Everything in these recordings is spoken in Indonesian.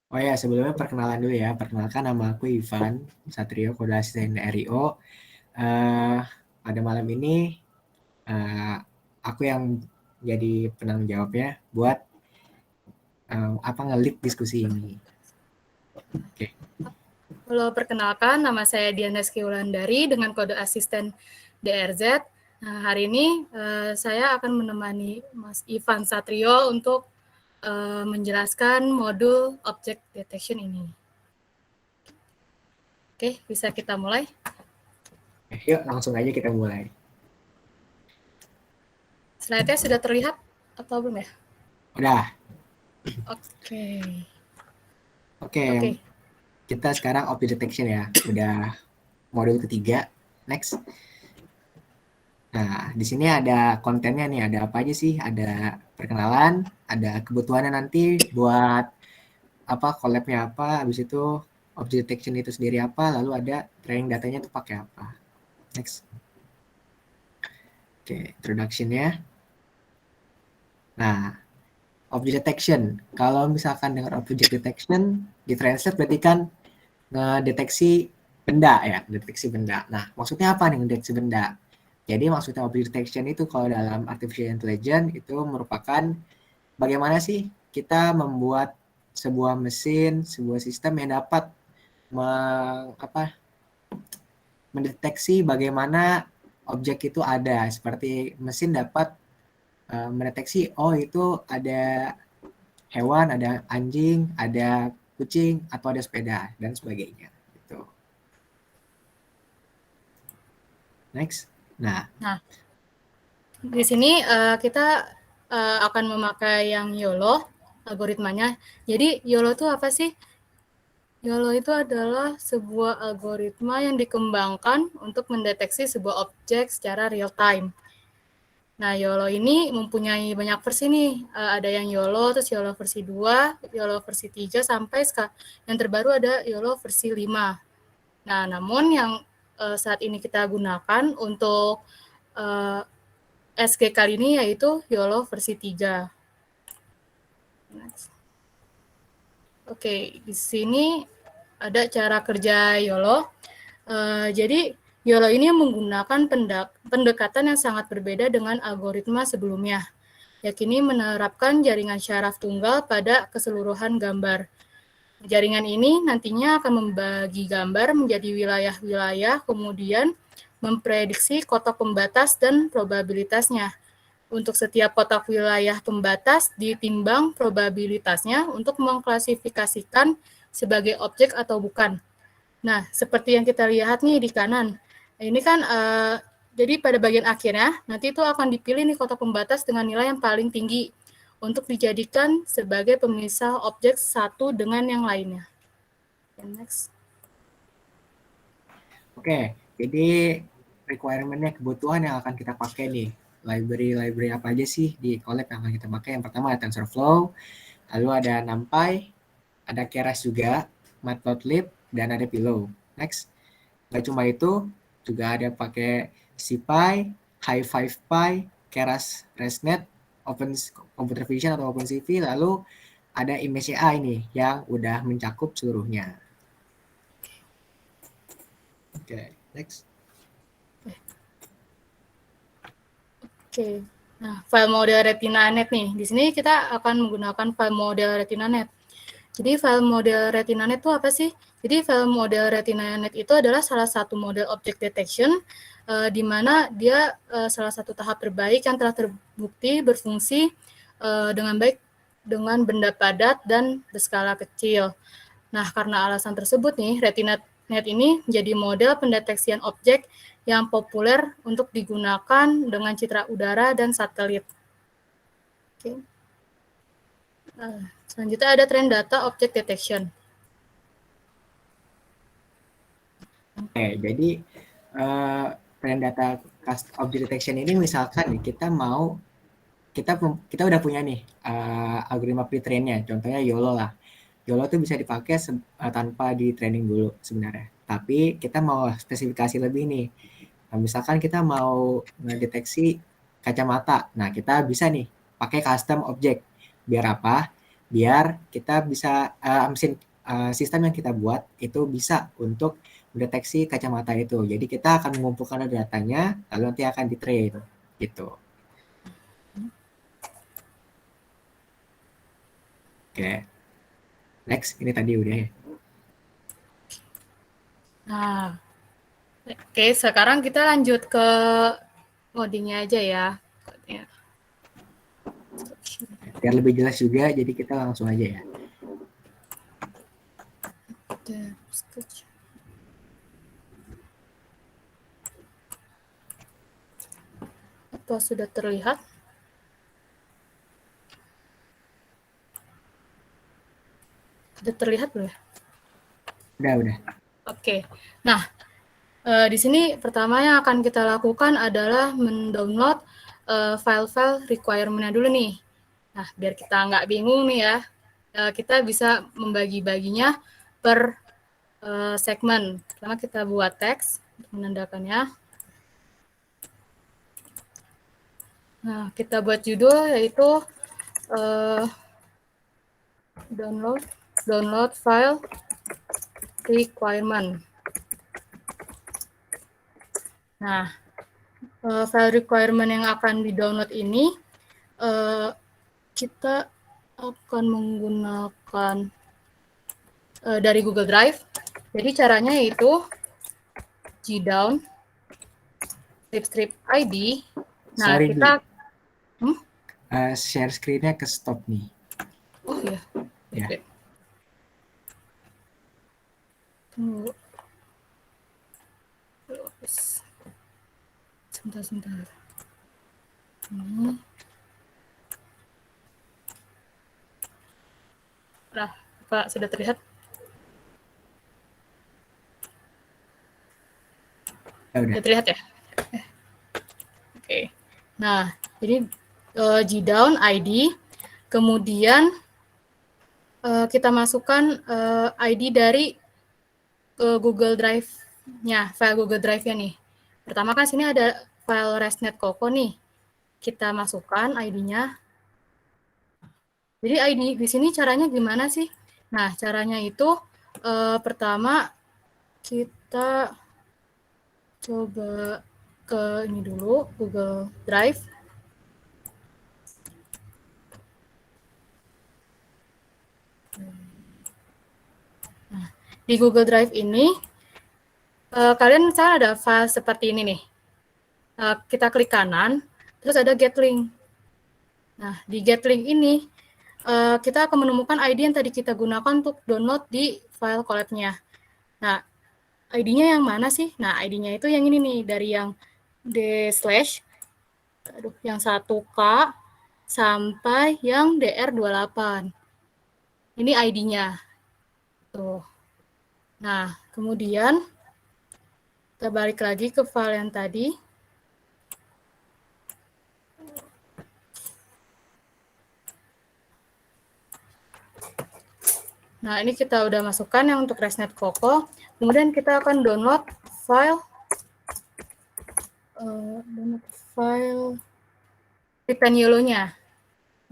Oh ya, sebelumnya perkenalan dulu ya. Perkenalkan nama aku Ivan Satrio, kode asisten RIO. Eh, pada malam ini aku yang jadi penanggung jawabnya buat nge-lead diskusi ini. Oke. Halo, perkenalkan nama saya Diana Skiwulandari dengan kode asisten DRZ. Nah, hari ini saya akan menemani Mas Ivan Satrio untuk menjelaskan modul Object Detection ini. Oke, bisa kita mulai? Yuk langsung aja kita mulai. Slide-nya sudah terlihat atau belum ya? Udah. Oke. Oke, Oke. kita sekarang object detection ya. Udah modul ketiga. Next. Nah, di sini ada kontennya nih. Ada apa aja sih? Ada perkenalan, ada kebutuhannya nanti buat collab-nya apa, habis itu object detection itu sendiri apa, lalu ada training datanya itu pakai apa. Next. Oke, introduction-nya. Nah, object detection. Kalau misalkan dengan object detection, di-translate berarti kan ngedeteksi benda ya, deteksi benda. Nah, maksudnya apa nih ngedeteksi benda? Jadi maksudnya object detection itu kalau dalam artificial intelligence itu merupakan bagaimana sih kita membuat sebuah mesin, sebuah sistem yang dapat mendeteksi bagaimana objek itu ada. Seperti mesin dapat mendeteksi, oh itu ada hewan, ada anjing, ada kucing, atau ada sepeda, dan sebagainya. Gitu. Next. Nah, Di sini kita akan memakai yang YOLO algoritmanya. Jadi YOLO itu apa sih? YOLO itu adalah sebuah algoritma yang dikembangkan untuk mendeteksi sebuah objek secara real time. Nah, YOLO ini mempunyai banyak versi nih. Ada yang YOLO, terus YOLO versi 2, YOLO versi 3, sampai yang terbaru ada YOLO versi 5. Nah, namun yang saat ini kita gunakan untuk SG kali ini yaitu YOLO versi 3. Oke, di sini ada cara kerja YOLO. Jadi YOLO ini menggunakan pendekatan yang sangat berbeda dengan algoritma sebelumnya, yakni menerapkan jaringan syaraf tunggal pada keseluruhan gambar. Jaringan ini nantinya akan membagi gambar menjadi wilayah-wilayah, kemudian memprediksi kotak pembatas dan probabilitasnya. Untuk setiap kotak wilayah pembatas ditimbang probabilitasnya untuk mengklasifikasikan sebagai objek atau bukan. Nah, seperti yang kita lihat nih di kanan. Ini kan jadi pada bagian akhirnya nanti itu akan dipilih nih kotak pembatas dengan nilai yang paling tinggi untuk dijadikan sebagai pemisah objek satu dengan yang lainnya. Next. oke. Jadi requirement-nya, kebutuhan yang akan kita pakai nih. Library apa aja sih di Colab yang akan kita pakai? Yang pertama ada TensorFlow, lalu ada NumPy, ada Keras juga, Matplotlib, dan ada Pillow. Next. Gak cuma itu, juga ada pakai CPy, Hi5Py, Keras ResNet, Open Computer Vision atau OpenCV, lalu ada Image AI nih yang udah mencakup seluruhnya. Oke, next. Oke. Nah, file model RetinaNet nih. Di sini kita akan menggunakan file model RetinaNet. Jadi file model RetinaNet itu apa sih? Jadi file model RetinaNet itu adalah salah satu model object detection di mana dia salah satu tahap terbaik yang telah terbukti berfungsi dengan baik dengan benda padat dan berskala kecil. Nah, karena alasan tersebut nih, RetinaNet ini menjadi model pendeteksian objek yang populer untuk digunakan dengan citra udara dan satelit. Oke. Selanjutnya ada trend data object detection. Oke, jadi trend data object detection ini misalkan nih kita udah punya nih algoritma pre-trainnya, contohnya YOLO lah. YOLO tuh bisa dipakai tanpa di training dulu sebenarnya. Tapi kita mau spesifikasi lebih nih. Nah, misalkan kita mau ngedeteksi kacamata. Nah, kita bisa nih pakai custom object. Biar apa? biar kita bisa sistem yang kita buat itu bisa untuk mendeteksi kacamata itu. Jadi kita akan mengumpulkan datanya, lalu nanti akan di-train gitu. Oke. Next, ini tadi udah ya. Nah, oke, sekarang kita lanjut ke codingnya aja ya. Biar lebih jelas juga, jadi kita langsung aja ya. Apa sudah terlihat? Sudah terlihat belum ya? Udah. Oke. Nah, di sini pertama yang akan kita lakukan adalah mendownload file-file requirement-nya dulu nih. Nah, biar kita nggak bingung nih ya, kita bisa membagi-baginya per segmen. Pertama kita buat teks untuk menandakannya. Nah, kita buat judul yaitu download file requirement. Nah, file requirement yang akan di-download ini kita akan menggunakan dari Google Drive. Jadi caranya yaitu gdown strip ID. Nah, Sorry, kita share screen-nya ke stop nih. oh iya. Ya. Tunggu. Sebentar. Ini. Nah, Pak, sudah terlihat? Udah. Sudah terlihat ya? Oke. Nah, jadi gdown ID, kemudian kita masukkan ID dari Google Drive-nya, file Google Drive-nya nih. Pertama kan sini ada file ResNet Coco nih. Kita masukkan ID-nya. Jadi ID di sini caranya gimana sih? Nah, caranya itu pertama kita coba ke ini dulu, Google Drive. Nah, di Google Drive ini, kalian misalnya ada file seperti ini nih. Kita klik kanan, terus ada get link. Nah, di get link ini, kita akan menemukan ID yang tadi kita gunakan untuk download di file collab-nya. Nah, ID-nya yang mana sih? Nah, ID-nya itu yang ini nih, dari yang yang 1K sampai yang DR28. Ini ID-nya. Tuh. Nah, kemudian kita balik lagi ke file yang tadi. Nah, ini kita udah masukkan yang untuk ResNet Coco. Kemudian kita akan download file Pretend Yellow-nya.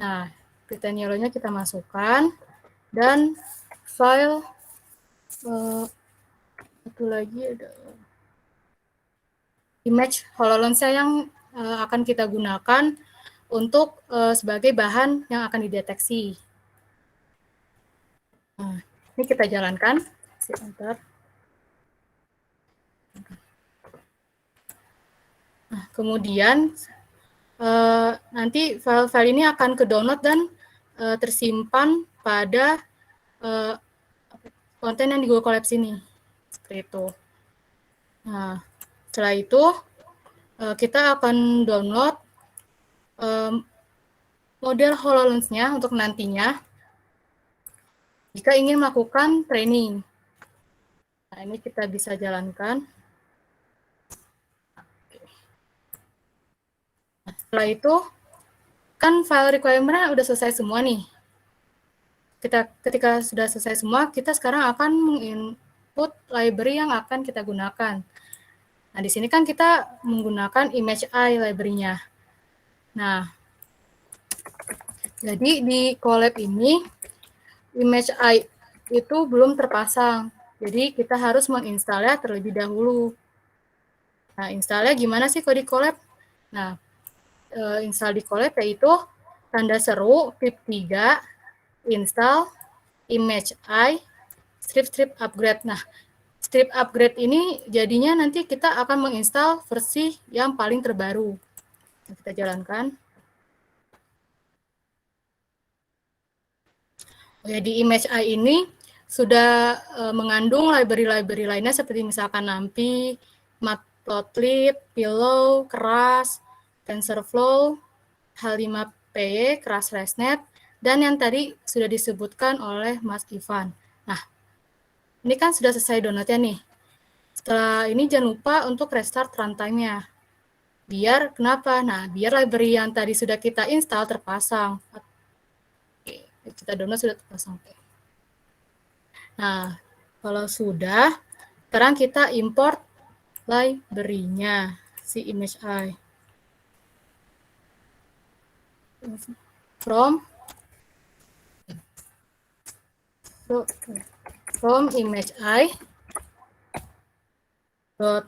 Nah, Pretend Yellow-nya kita masukkan, dan file satu lagi ada image HoloLens yang akan kita gunakan untuk sebagai bahan yang akan dideteksi. Nah, ini kita jalankan. Sebentar. Nah, kemudian nanti file-file ini akan ke-download dan tersimpan pada konten yang di Google Colab ini. Seperti itu. Nah, setelah itu kita akan download model HoloLens-nya untuk nantinya jika ingin melakukan training. Nah, ini kita bisa jalankan. Nah, setelah itu, kan file requirement udah selesai semua nih. Ketika sudah selesai semua, kita sekarang akan menginput library yang akan kita gunakan. Nah, di sini kan kita menggunakan ImageEye library-nya. Nah, Jadi di Colab ini image I itu belum terpasang. Jadi kita harus menginstalnya terlebih dahulu. Nah, installnya gimana sih kalau di Colab? Nah, install di Colab yaitu tanda seru pip 3 install image I strip upgrade. Nah, strip upgrade ini jadinya nanti kita akan menginstal versi yang paling terbaru. Kita jalankan. Ya, di image I ini sudah mengandung library-library lainnya seperti misalkan NumPy, Matplotlib, Pillow, Keras, TensorFlow, H5PY, Keras ResNet, dan yang tadi sudah disebutkan oleh Mas Ivan. Nah, ini kan sudah selesai download-nya nih. Setelah ini jangan lupa untuk restart runtime-nya. Biar kenapa? Nah, biar library yang tadi sudah kita install terpasang. Oke, kita download sudah terpasang. Nah, kalau sudah, sekarang kita import library-nya, si image I. From image I dot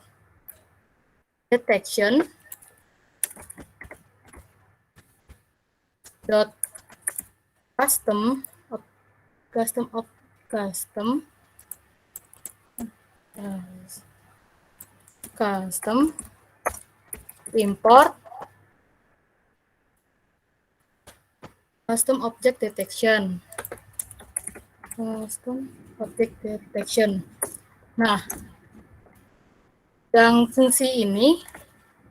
detection dot custom import custom object detection. Nah, yang fungsi ini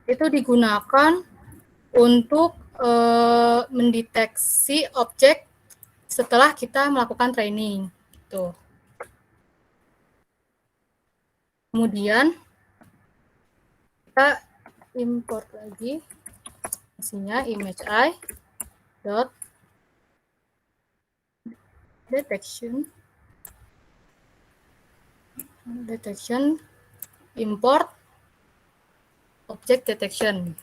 itu digunakan untuk mendeteksi objek setelah kita melakukan training. Gitu. Kemudian kita import lagi fungsinya image I dot detection import object detection.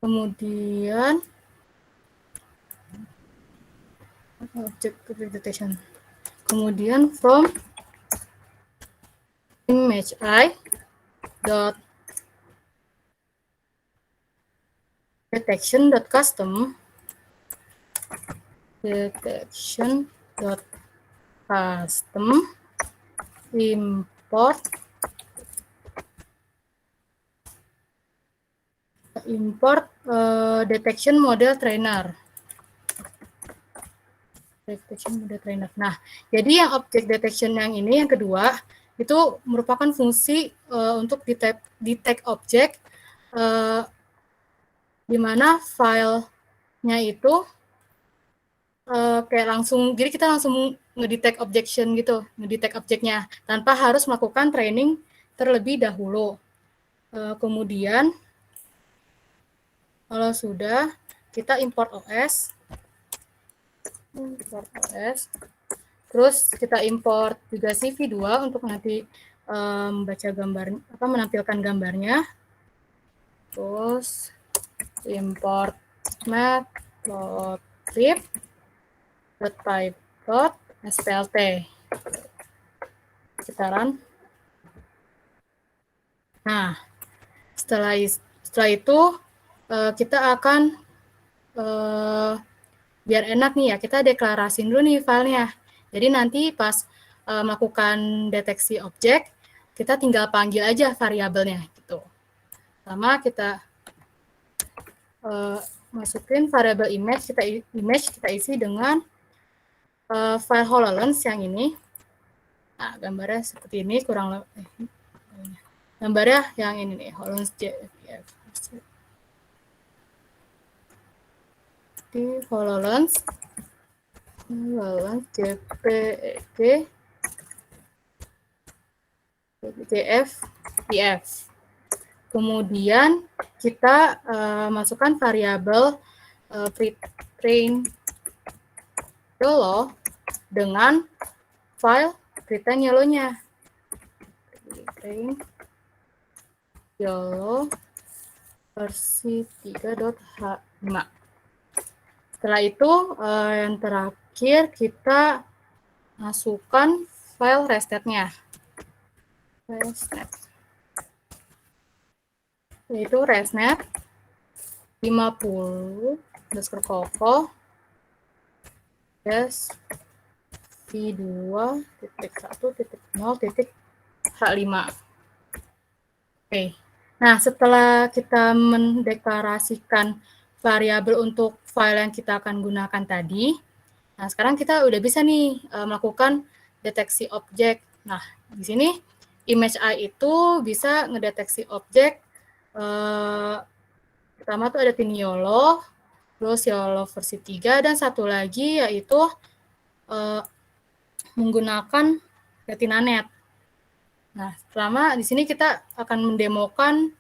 Kemudian object detection. Kemudian from image I dot detection dot custom import detection model trainer. Nah, jadi yang object detection yang ini yang kedua itu merupakan fungsi untuk detect object di mana filenya itu kayak langsung, jadi kita langsung ngedetect objeknya tanpa harus melakukan training terlebih dahulu. Kemudian kalau sudah, kita import OS, terus kita import juga CV2 untuk nanti membaca gambar, menampilkan gambarnya. Terus import matplotlib.py.splt. Kita run. Nah, setelah itu kita akan biar enak nih ya, kita deklarasiin dulu nih filenya. Jadi nanti pas melakukan deteksi objek, kita tinggal panggil aja variabelnya gitu. Pertama kita masukin variabel image, kita isi dengan file HoloLens yang ini. Nah, gambarnya seperti ini, gambarnya yang ini nih, HoloLens JPF. Di HoloLens JPG JFPF. Kemudian kita masukkan variabel print YOLO dengan file retain YOLO-nya. Retain YOLO versi 3.h5. Setelah itu yang terakhir kita masukkan file resnet-nya. Resnet. Yaitu resnet 50_coco v2.1.0.h5. Oke. Nah, setelah kita mendeklarasikan variabel untuk file yang kita akan gunakan tadi, nah sekarang kita udah bisa nih melakukan deteksi objek. Nah, di sini ImageEye itu bisa ngedeteksi objek. Pertama tuh ada YOLO, terus YOLO versi 3, dan satu lagi yaitu menggunakan RetinaNet. Nah, pertama di sini kita akan mendemokan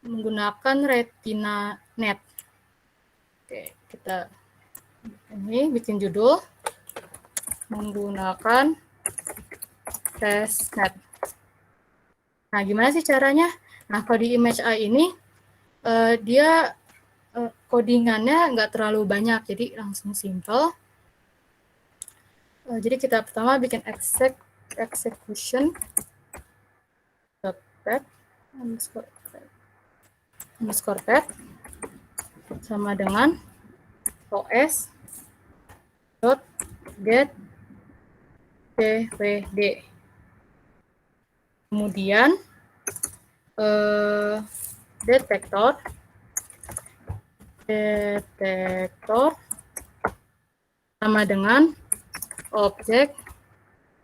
menggunakan RetinaNet. Oke, kita ini bikin judul menggunakan ResNet. Nah, gimana sih caranya? Nah, kalau di ImageEye ini dia codingannya nggak terlalu banyak, jadi langsung simple. Jadi kita pertama bikin execution pet underscore pet sama dengan os dot get dvd. Kemudian detektor sama dengan object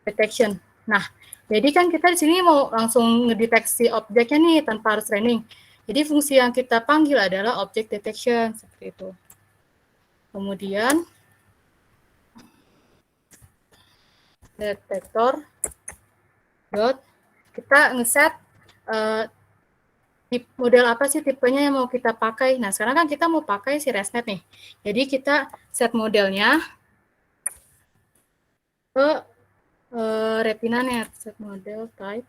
detection. Nah, jadi kan kita di sini mau langsung ngedeteksi objeknya nih tanpa harus training. Jadi fungsi yang kita panggil adalah object detection seperti itu. Kemudian detektor dot kita ngeset model apa sih tipenya yang mau kita pakai. Nah, sekarang kan kita mau pakai si ResNet nih. Jadi kita set modelnya ke RetinaNet, set model type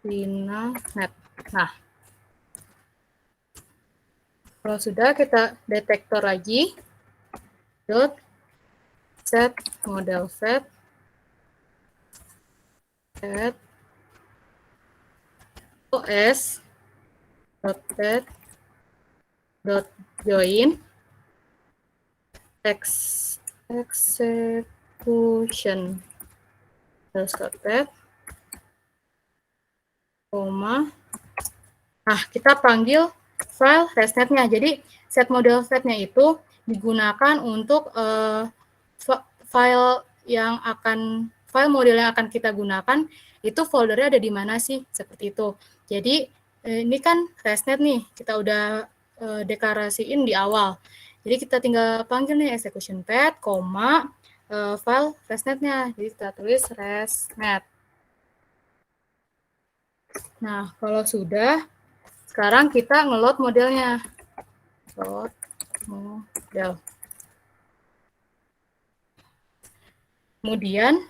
RetinaNet. Nah, kalau sudah kita detektor lagi dot set model set os dot set dot join execution terus pet koma. Nah, kita panggil file ResNet-nya. Jadi set model setnya itu digunakan untuk file model yang akan kita gunakan itu foldernya ada di mana sih, seperti itu. Jadi ini kan ResNet nih, kita udah deklarasiin di awal. Jadi kita tinggal panggil nih execution pet, koma, file ResNet-nya. Jadi kita tulis ResNet. Nah, kalau sudah, sekarang kita nge-load modelnya. Load model. Kemudian,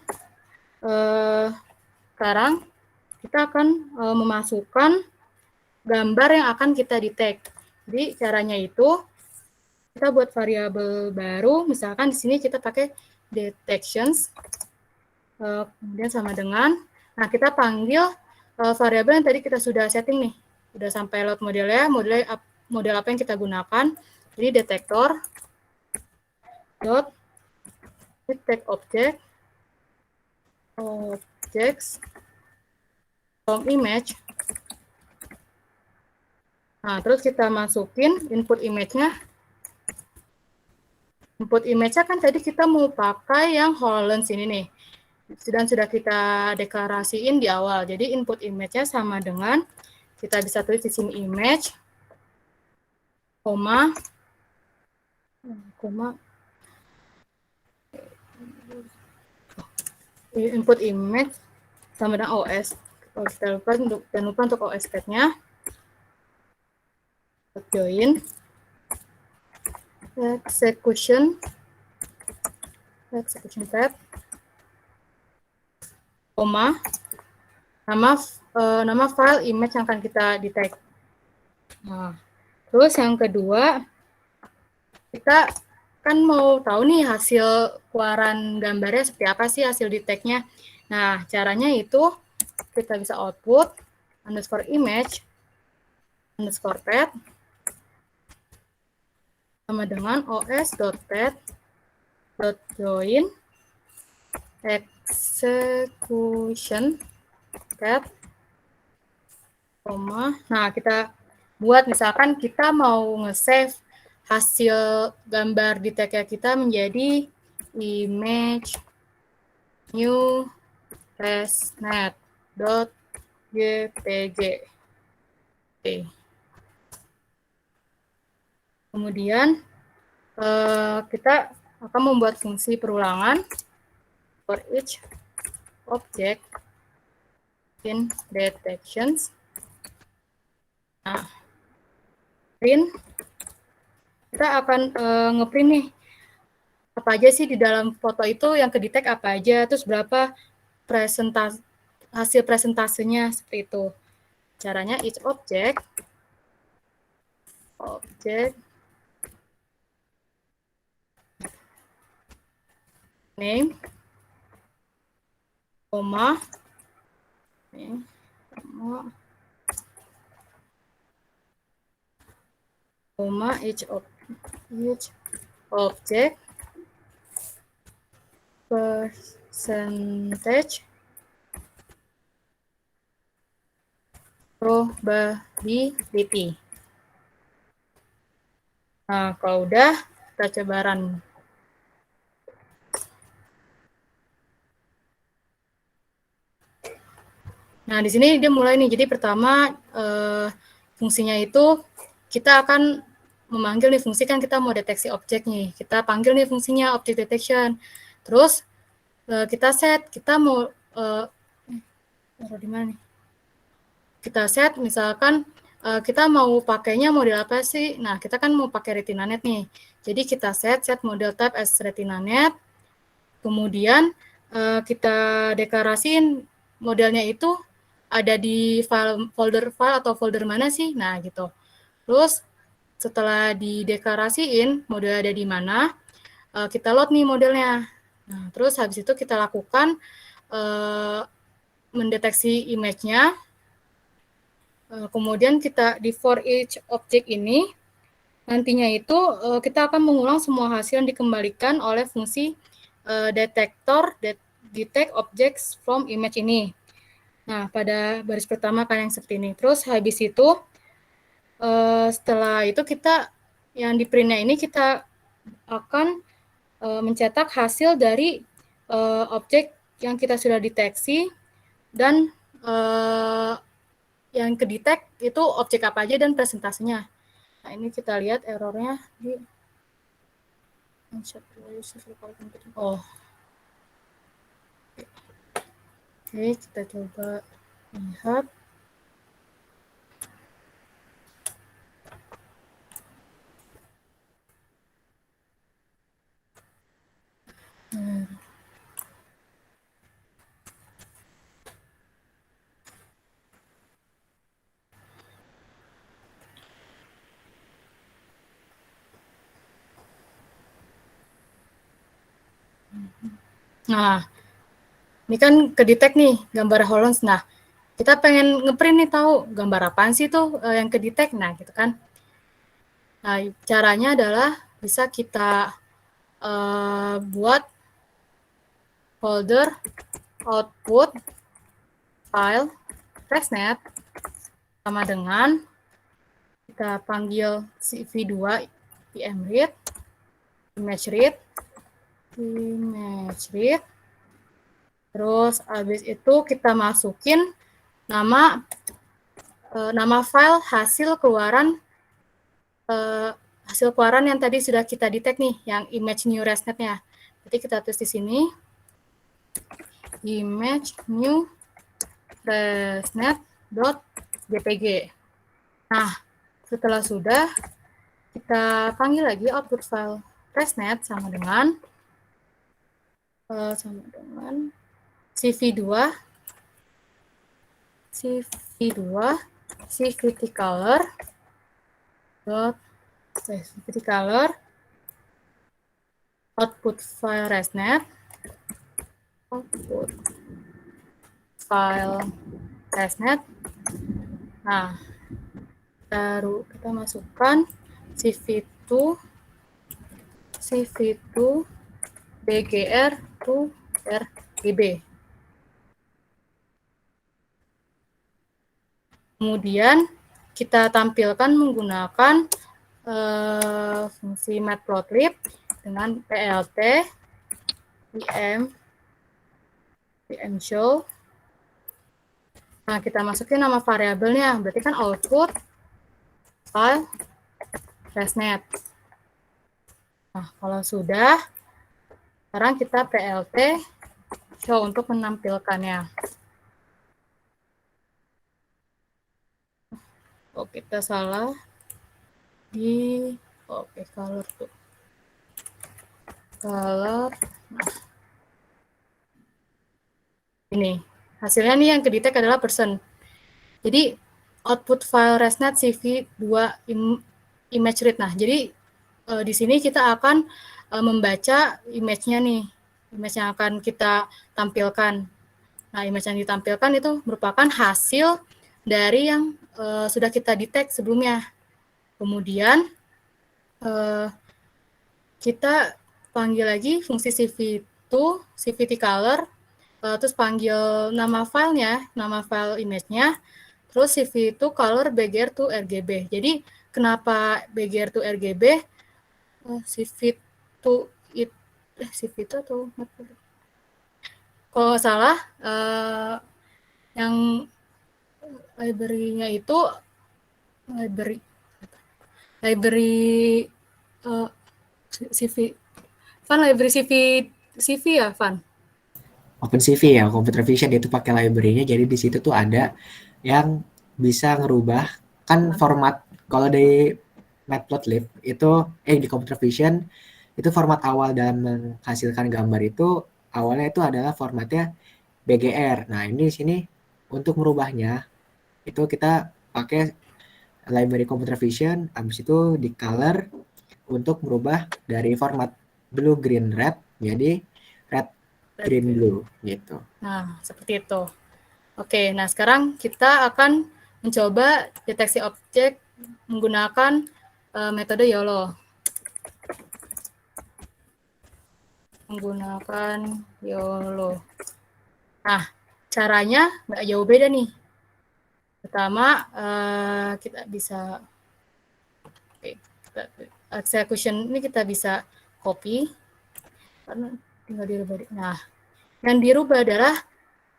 sekarang kita akan memasukkan gambar yang akan kita detect. Jadi caranya itu kita buat variabel baru, misalkan di sini kita pakai detections, kemudian sama dengan, nah kita panggil variabel yang tadi kita sudah setting nih, udah sampai load modelnya, model apa yang kita gunakan. Jadi detektor dot detect objects from image. Nah, terus kita masukin input image-nya. Input image-nya kan tadi kita mau pakai yang HoloLens ini nih. Dan sudah kita deklarasiin di awal. Jadi input image-nya sama dengan, kita bisa tulis di sini image, koma, input image sama dengan OS. Kalau kita jangan lupa untuk OS pad-nya. Join execution execution path, koma, nama file image yang akan kita detect. Nah, terus yang kedua, kita kan mau tahu nih hasil keluaran gambarnya seperti apa sih hasil detect-nya. Nah, caranya itu kita bisa output underscore image underscore path sama dengan os.path.join execution path, nah kita buat misalkan kita mau nge-save hasil gambar di tag kita menjadi image new testnet.jpg. Oke. Kemudian kita akan membuat fungsi perulangan for each object in detections. Nah, print, kita akan ngeprint nih apa aja sih di dalam foto itu yang kedetek apa aja, terus berapa hasil presentasenya seperti itu. Caranya each object name, koma, each object percentage probability. Nah, kalau udah, kita coba run. Nah, di sini dia mulai nih. Jadi pertama fungsinya itu kita akan memanggil nih fungsi, kan kita mau deteksi objek nih. Kita panggil nih fungsinya object detection. Terus kita set, kita mau taruh di mana nih? Kita set misalkan kita mau pakainya model apa sih? Nah, kita kan mau pakai RetinaNet nih. Jadi kita set model type as RetinaNet. Kemudian kita deklarasiin modelnya itu ada di folder file atau folder mana sih? Nah, gitu. Terus setelah dideklarasiin model ada di mana, kita load nih modelnya. Nah, terus habis itu kita lakukan mendeteksi image-nya. Kemudian kita di for each object ini, nantinya itu kita akan mengulang semua hasil yang dikembalikan oleh fungsi detector detect objects from image ini. Nah, pada baris pertama kan yang seperti ini. Terus habis itu, setelah itu kita, yang di printnya ini kita akan mencetak hasil dari objek yang kita sudah deteksi dan yang kedetek itu objek apa aja dan presentasinya. Nah, ini kita lihat errornya di oh. Oke, kita coba lihat. Nah, ini kan kedetek nih gambar Holons. Nah, kita pengen ngeprint nih tahu gambar apaan sih tuh yang kedetek. Nah, gitu kan. Nah, caranya adalah bisa kita buat folder output file testnet sama dengan kita panggil CV2 imread, image read, terus habis itu kita masukin nama file hasil keluaran yang tadi sudah kita detect nih, yang image new ResNet-nya. Jadi kita tulis di sini image new ResNet.jpg. Nah, setelah sudah, kita panggil lagi output file ResNet sama dengan sama dengan CV2 CVT color dot CVT color output file ResNet output file ResNet. Nah, baru kita masukkan CV2 BGR to RGB. Kemudian kita tampilkan menggunakan fungsi matplotlib dengan plt pm show. Nah, kita masukin nama variabelnya, berarti kan output file ResNet. Nah, kalau sudah, sekarang kita plt show untuk menampilkannya. Oh, kita salah di color tuh. Color. Nah. Ini. Hasilnya nih yang ke-detect adalah person. Jadi output file ResNet CV2 image read. Nah, jadi di sini kita akan membaca image-nya nih. Image yang akan kita tampilkan. Nah, image yang ditampilkan itu merupakan hasil dari yang sudah kita detect sebelumnya. Kemudian kita panggil lagi fungsi CV2, CVT color, terus panggil nama filenya, nama file image-nya, terus CV2 color BGR to RGB. Jadi kenapa BGR to RGB? CV2 CV2 atau kalau nggak salah yang library-nya itu library CV Van library CV ya Van? OpenCV ya, computer vision itu pakai library-nya. Jadi di situ tuh ada yang bisa ngerubah kan format kalau di Matplotlib itu di computer vision itu format awal dalam menghasilkan gambar itu awalnya itu adalah formatnya BGR. Nah, ini di sini untuk merubahnya itu kita pakai library computer vision, habis itu di color untuk merubah dari format blue green red jadi red green blue gitu. Nah, seperti itu. Oke, nah sekarang kita akan mencoba deteksi objek menggunakan metode YOLO. Nah, caranya nggak jauh beda nih. Pertama, kita bisa execution ini kita bisa copy karena tinggal dirubah. Nah, yang dirubah adalah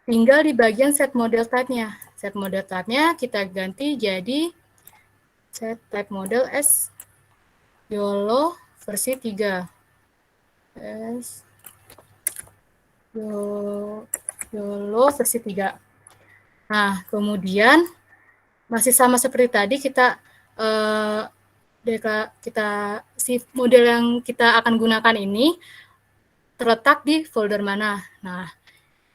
tinggal di bagian set model type-nya. Set model type-nya kita ganti jadi set type model as YOLO versi 3. As YOLO versi 3. Nah, kemudian masih sama seperti tadi kita si model yang kita akan gunakan ini terletak di folder mana. Nah,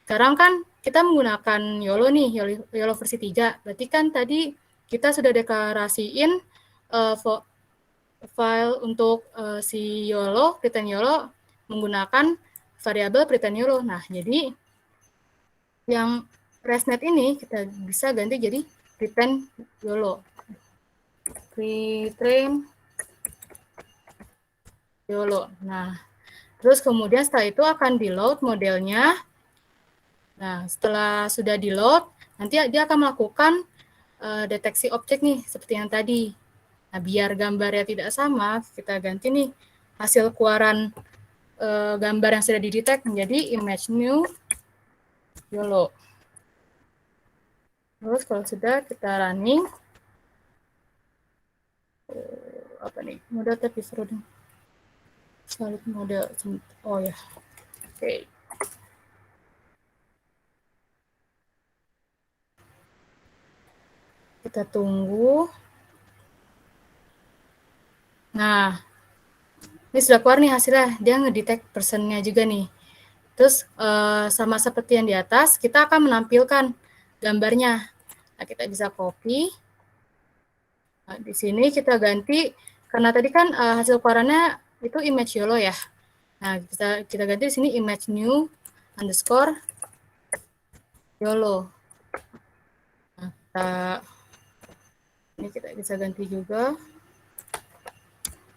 sekarang kan kita menggunakan YOLO nih, YOLO versi 3. Berarti kan tadi kita sudah deklarasiin file untuk si YOLO, pretend YOLO, menggunakan variabel pretend YOLO. Nah, jadi yang ResNet ini kita bisa ganti jadi pretend YOLO. Pretend YOLO. Nah, terus kemudian setelah itu akan di-load modelnya. Nah, setelah sudah di-load, nanti dia akan melakukan deteksi objek nih, seperti yang tadi. Nah, biar gambarnya tidak sama, kita ganti nih hasil keluaran gambar yang sudah didetek menjadi image new YOLO. Terus kalau sudah kita running, apa nih, model tapi seru dong. Solid model, oh ya, oke. Kita tunggu. Nah, ini sudah keluar nih hasilnya. Dia ngedetect personnya juga nih. Terus sama seperti yang di atas, kita akan menampilkan gambarnya. Nah, kita bisa copy. Nah, di sini kita ganti, karena tadi kan hasil keluarannya itu image YOLO ya. Nah, kita ganti di sini image new underscore YOLO. Nah, ini kita bisa ganti juga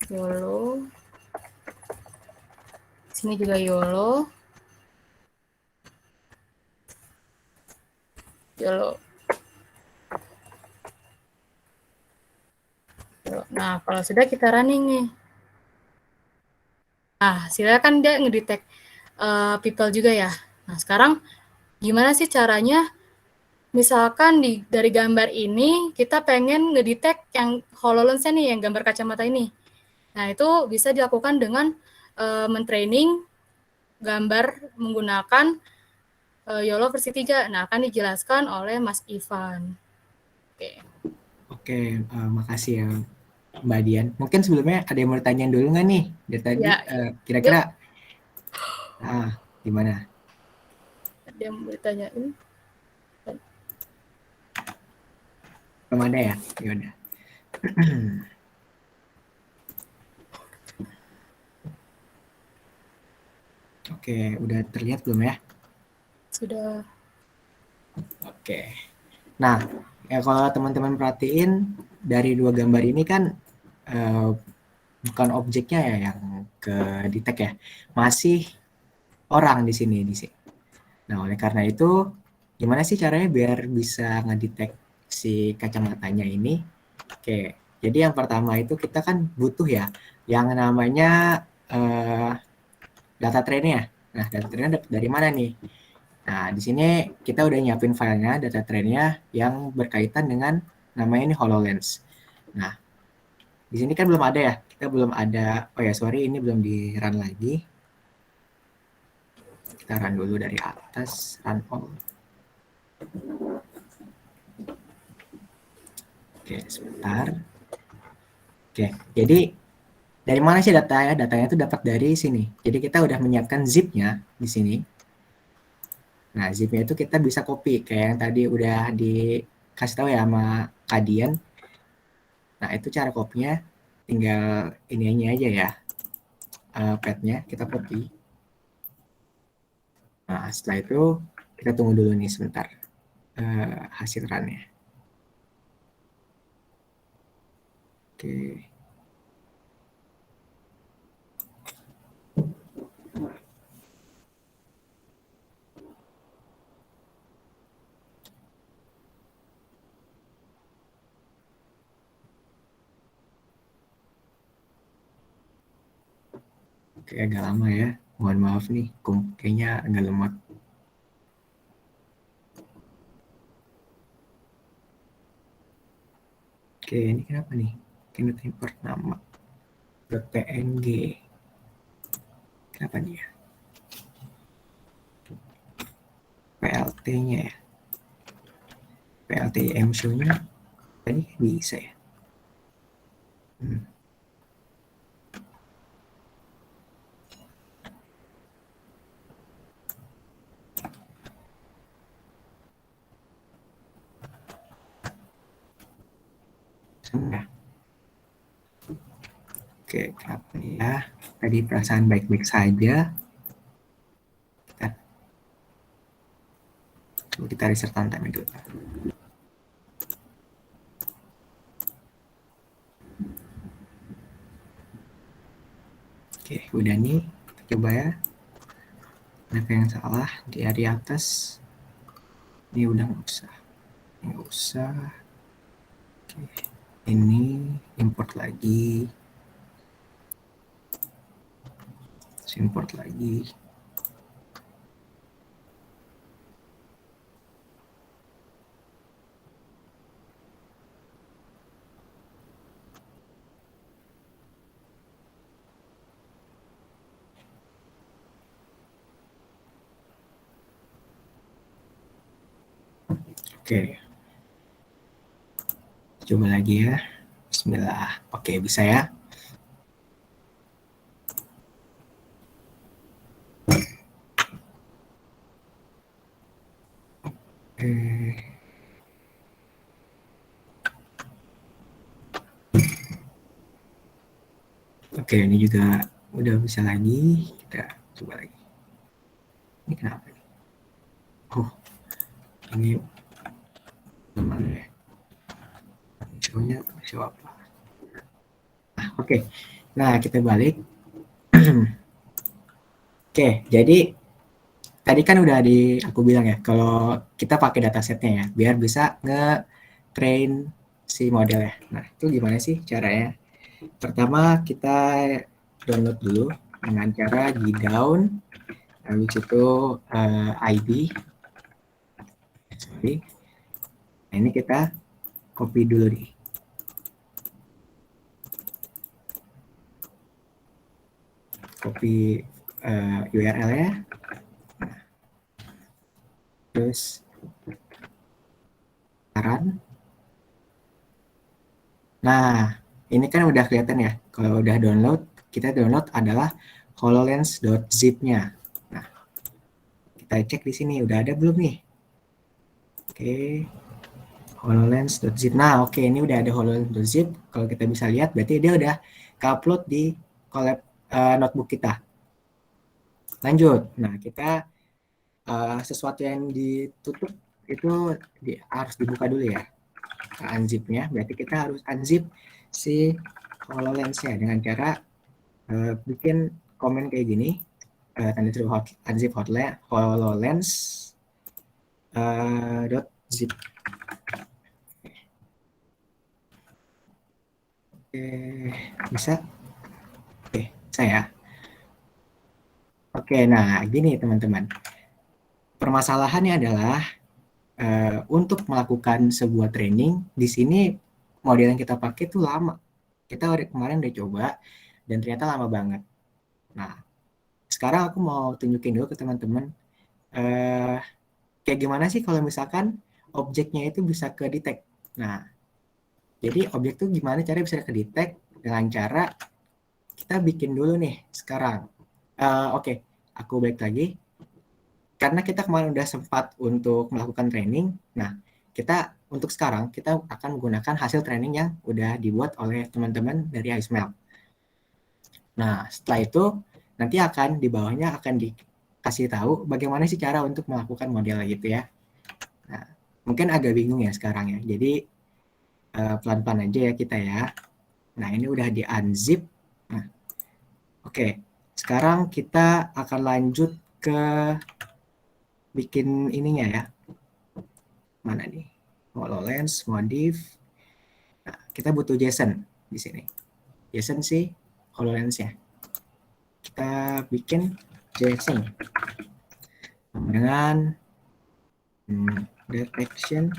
YOLO. Sini juga YOLO. YOLO. Nah, kalau sudah kita running nih. Nah, hasilnya kan dia ngedetect people juga ya. Nah, sekarang gimana sih caranya? Misalkan dari gambar ini kita pengen ngedetect yang HoloLens-nya nih, yang gambar kacamata ini. Nah, itu bisa dilakukan dengan mentraining gambar menggunakan YOLO versi 3. Nah, akan dijelaskan oleh Mas Ivan. Oke, makasih ya Mbak Dian. Mungkin sebelumnya ada yang mau ditanyain dulu nggak nih? Dari tadi Ya, kira-kira gimana? ada yang mau ditanyain? Belum ada ya? Ya udah. Oke, udah terlihat belum ya? Sudah. Oke. Nah, ya kalau teman-teman perhatiin dari dua gambar ini kan bukan objeknya ya yang ke detect ya, masih orang di sini. Nah, oleh karena itu, gimana sih caranya biar bisa ngedetect si kacamatanya ini? Oke, jadi yang pertama itu kita kan butuh ya yang namanya data trainnya. Nah, data trainnya dari mana nih? Nah, di sini kita udah nyiapin filenya, data trainnya yang berkaitan dengan namanya ini HoloLens. Nah, di sini kan belum ada ya, kita belum ada, oh ya sorry ini belum di run lagi. Kita run dulu dari atas, run all. Oke, sebentar. Oke, jadi dari mana sih datanya? Datanya itu dapat dari sini. Jadi kita udah menyiapkan zip-nya di sini. Nah, zip-nya itu kita bisa copy kayak yang tadi udah dikasih tahu ya sama Kadian. Nah, itu cara copy-nya tinggal ini aja ya. Pad-nya kita copy. Nah, setelah itu kita tunggu dulu nih sebentar hasil run-nya. Oke. Oke, agak lama ya. Mohon maaf nih, kayaknya agak lemot. Oke, ini kenapa nih? Cannot import nama. .png. Kenapa nih ya? PLT-nya ya. PLT show-nya tadi bisa ya. Sudah. Oke, kenapa nih ya? Tadi perasaan baik-baik saja. Kita reset time dulu. Oke, udah nih. Kita coba ya. Apa yang salah di atas? Ini udah nggak usah. Nggak usah. Oke. Ini import lagi. Import lagi. Oke. Coba lagi ya. Bismillah. Oke, bisa ya. Oke, ini juga udah bisa lagi. Kita coba lagi. Ini kenapa nih? Oh, ini gimana ya? Show-nya show apa? Oke. Nah, kita balik. Oke, jadi tadi kan udah aku bilang ya, kalau kita pakai datasetnya ya, biar bisa nge-train si model ya. Nah, itu gimana sih caranya? Pertama, kita download dulu dengan cara down, habis itu ID. Sorry. Nah, ini kita copy dulu nih. Copy URL-nya. Nah, terus saran. Nah, ini kan udah kelihatan ya. Kalau udah download, kita download adalah hololens.zip-nya. Nah, kita cek di sini udah ada belum nih? Oke, hololens.zip. Nah, oke, ini udah ada hololens.zip. Kalau kita bisa lihat, berarti dia udah ke-upload di collab notebook kita. Lanjut. Nah, kita sesuatu yang ditutup itu harus dibuka dulu ya. Unzip-nya, berarti kita harus unzip si HoloLens-nya dengan cara bikin komen kayak gini, tanda seru unzip HoloLens .zip. Oke, bisa? Oke, saya. Oke, nah gini teman-teman. Permasalahannya adalah untuk melakukan sebuah training, di sini model yang kita pakai itu lama. Kita kemarin udah coba, dan ternyata lama banget. Nah, sekarang aku mau tunjukin dulu ke teman-teman kayak gimana sih kalau misalkan objeknya itu bisa ke-detect. Nah, jadi objek itu gimana cara bisa ke-detect dengan cara kita bikin dulu nih sekarang. Oke, aku balik lagi. Karena kita kemarin udah sempat untuk melakukan training, nah kita untuk sekarang kita akan menggunakan hasil training yang udah dibuat oleh teman-teman dari iSmell. Nah, setelah itu nanti akan di bawahnya akan dikasih tahu bagaimana sih cara untuk melakukan model gitu ya. Nah, mungkin agak bingung ya sekarang ya. Jadi pelan-pelan aja ya kita ya. Nah, ini udah di unzip. Nah, oke. Sekarang kita akan lanjut ke bikin ininya ya. Mana nih? HoloLens, modif. Nah, kita butuh JSON di sini. JSON sih HoloLens-nya. Kita bikin JSON dengan detection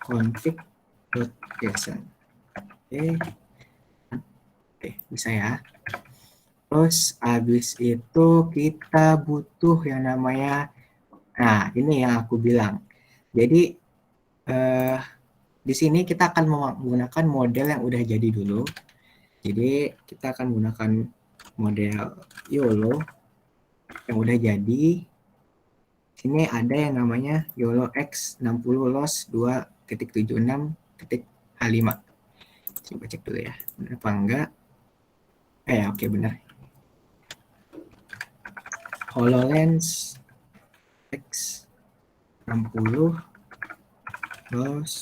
config.json. Oke, bisa ya. Terus habis itu kita butuh yang namanya, nah ini yang aku bilang. Jadi di sini kita akan menggunakan model yang udah jadi dulu. Jadi kita akan menggunakan model YOLO yang udah jadi. Sini ada yang namanya YOLO X60 LOS 2.76.H5. Coba cek dulu ya, benar apa enggak? Oke, benar. HoloLens X60 LOS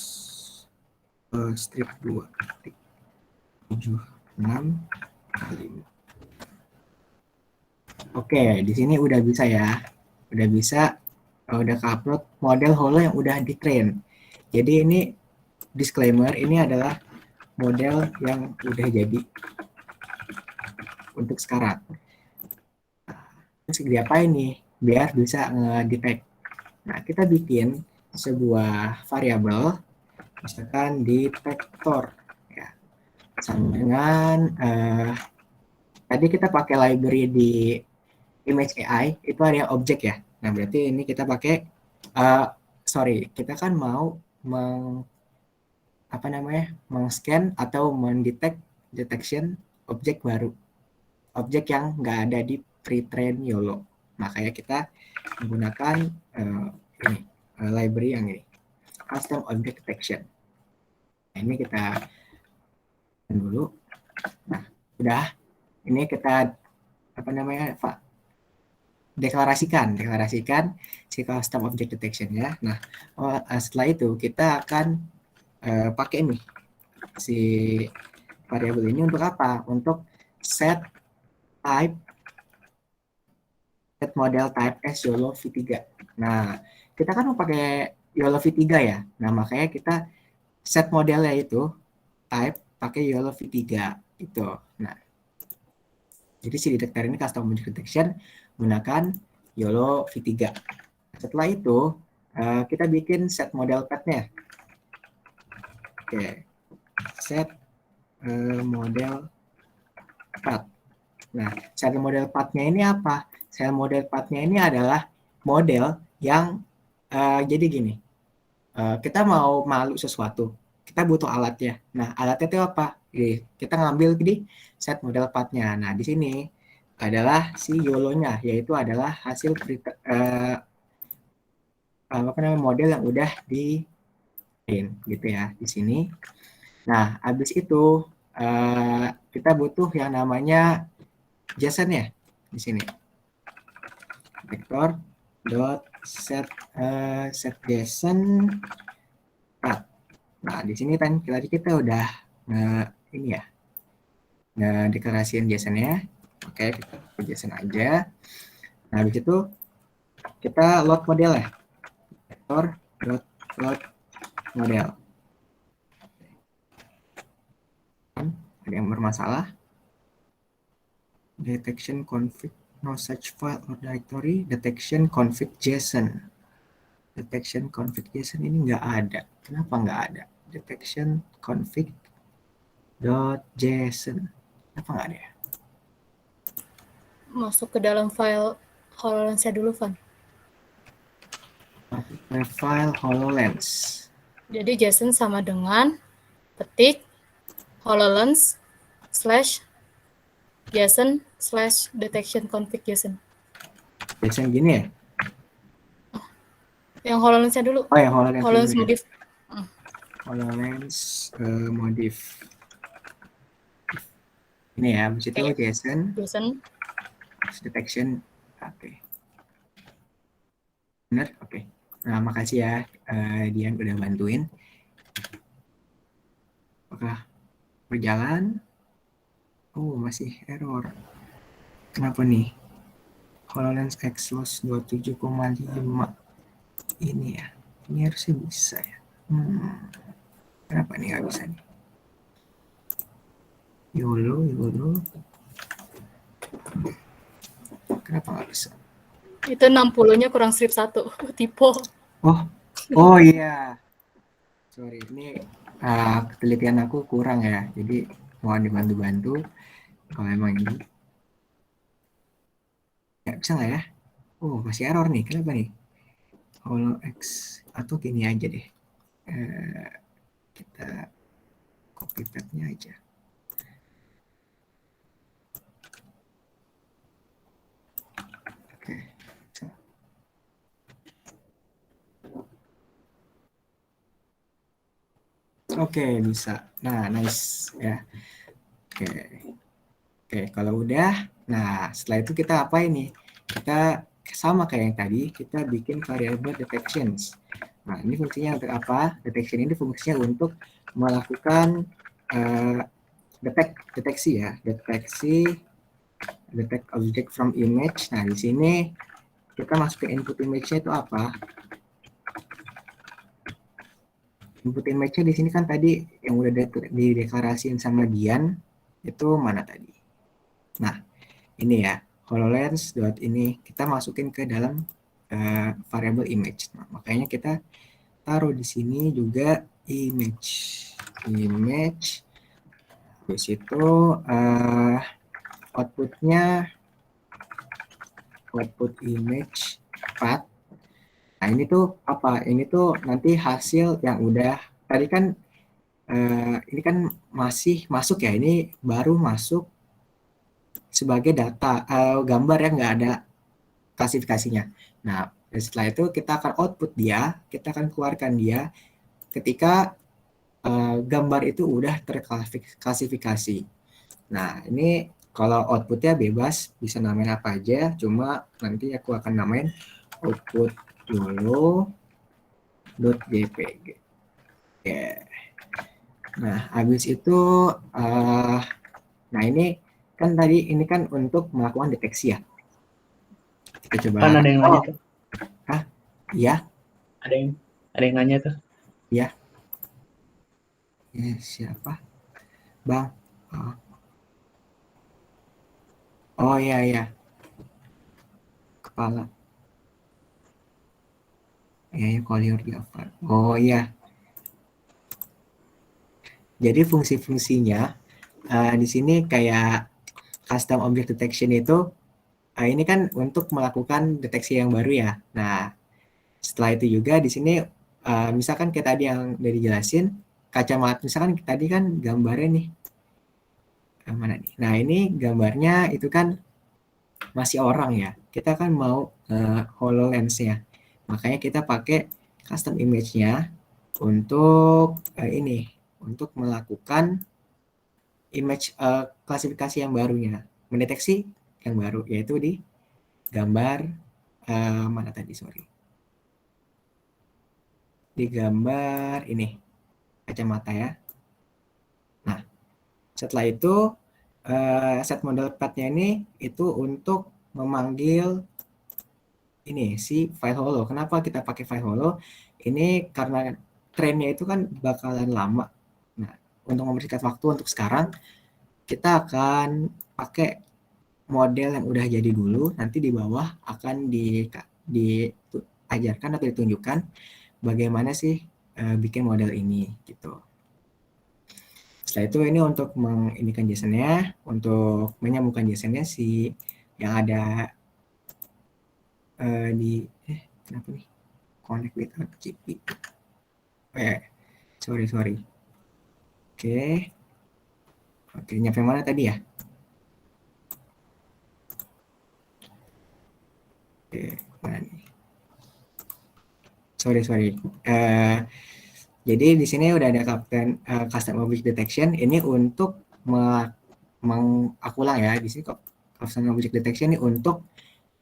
strip 2.76H5. Oke, di sini udah bisa ya. Udah bisa, udah ke-upload model Holo yang udah di-train. Jadi ini disclaimer, ini adalah model yang udah jadi untuk sekarang. Terus diapain nih biar bisa ngedetect. Nah, kita bikin sebuah variabel misalkan detector ya. Sama dengan tadi kita pakai library di image AI itu ada objek ya. Nah, berarti ini kita pakai kita kan mau meng-scan atau mendetek detection objek baru. Objek yang nggak ada di pre-train YOLO. Makanya kita menggunakan library yang ini, custom object detection. Nah, ini kita dulu. Nah, Udah, ini kita deklarasikan si custom object detection ya. Nah, setelah itu kita akan pakai nih si variabel ini untuk apa? Untuk set model type as YOLO V3. Nah, kita kan mau pakai YOLO V3 ya. Nah, makanya kita set modelnya itu type pakai YOLO V3 itu. Nah, jadi si detector ini custom object detection menggunakan YOLO V3. Setelah itu kita bikin set model path-nya. Oke, set model path. Nah, set model path-nya ini apa? Set model path-nya ini adalah model yang jadi gini. Kita mau malu sesuatu, kita butuh alatnya. Nah, alatnya itu apa? Kita ngambil di set model path-nya. Nah, di sini adalah si YOLO-nya, yaitu adalah hasil model yang udah di gitu ya di sini. Nah, habis itu kita butuh yang namanya JSON ya di sini. Vector dot set JSON path. Nah, di sini kan kita udah ini ya. Nah, deklarasiin JSON-nya. Oke, kita JSON aja. Nah, habis itu kita load model ya. Vector dot load model. Ada yang bermasalah. Detection config no such file or directory. Detection config JSON. Detection config JSON ini nggak ada. Kenapa nggak ada? Detection config .json. Kenapa nggak ada ya? Masuk ke dalam file HoloLens-nya dulu, Van. File HoloLens. Jadi JSON sama dengan ketik HoloLens /JSON/detection config JSON. JSON gini ya? Yang HoloLens-nya dulu. Oh ya, HoloLens. HoloLens dulu, modif. Ya. HoloLens modif. Ini ya, habis itu JSON. Detection. Oke. Benar? Oke. Nah, makasih ya Dian udah bantuin. Apakah berjalan? Oh, masih error. Kenapa nih? HoloLens Exlos 27,5. Ini ya. Ini harusnya bisa ya. Kenapa nih nggak bisa nih? YOLO. Kenapa nggak bisa? Itu 60-nya kurang strip 1. Tipe. Oh iya. Sorry, ini ketelitian aku kurang ya. Jadi mohon dibantu-bantu. Kalau emang ini. Ya, bisa nggak ya? Oh, masih error nih. Kenapa nih? HoloX. Atau gini aja deh. Kita copy path-nya aja. Oke, bisa. Nah, nice ya. Oke, kalau udah, nah setelah itu kita apa ini? Kita sama kayak yang tadi, kita bikin variable detections. Nah, ini fungsinya untuk apa? Detection ini fungsinya untuk melakukan deteksi ya, detect object from image. Nah, di sini kita masuk ke input image-nya itu apa? Input image-nya di sini kan tadi yang udah dideklarasiin sama Dian itu mana tadi? Nah, ini ya, HoloLens ini kita masukin ke dalam variable image. Nah, makanya kita taruh di sini juga image. Di situ outputnya output image path. Nah, ini tuh apa? Ini tuh nanti hasil yang udah tadi kan ini kan masih masuk ya. Ini baru masuk sebagai data gambar yang nggak ada klasifikasinya. Nah, setelah itu kita akan output dia, kita akan keluarkan dia ketika gambar itu udah terklasifikasi. Nah, ini kalau outputnya bebas, bisa namain apa aja, cuma nanti aku akan namain output YOLO.jpg. Oke. Nah, habis itu, nah ini kan tadi ini kan untuk melakukan deteksi ya. Kita Kan coba. ada yang nanya tuh. Iya, Ada yang nanya tuh. iya. Siapa? Bang. Oh iya, iya. Kepala. Ya, Collier Java. Oh iya. Jadi fungsi-fungsinya di sini kayak custom object detection itu ini kan untuk melakukan deteksi yang baru ya. Nah, setelah itu juga di sini misalkan kayak tadi yang udah dijelasin kacamata, misalkan tadi kan gambarnya nih mana nih. Nah, ini gambarnya itu kan masih orang ya. Kita kan mau HoloLens-nya. Makanya kita pakai custom image-nya untuk ini untuk melakukan image klasifikasi yang barunya, mendeteksi yang baru yaitu di gambar mana tadi di gambar ini kacamata ya. Nah, setelah itu set model path-nya ini itu untuk memanggil ini si file holo. Kenapa kita pakai file holo? Ini karena trennya itu kan bakalan lama. Nah, untuk mempersingkat waktu untuk sekarang kita akan pakai model yang udah jadi dulu, nanti di bawah akan diajarkan atau ditunjukkan bagaimana sih bikin model ini gitu. Setelah itu ini untuk menginikan JSON-nya, untuk menyambungkan JSON-nya si yang ada di kenapa nih connect with GP. Sorry. Oke, nyampe mana tadi ya? Oke, mana nih? Sorry. Jadi di sini udah ada custom object detection. Ini untuk aku ulang ya. Di sini custom object detection ini untuk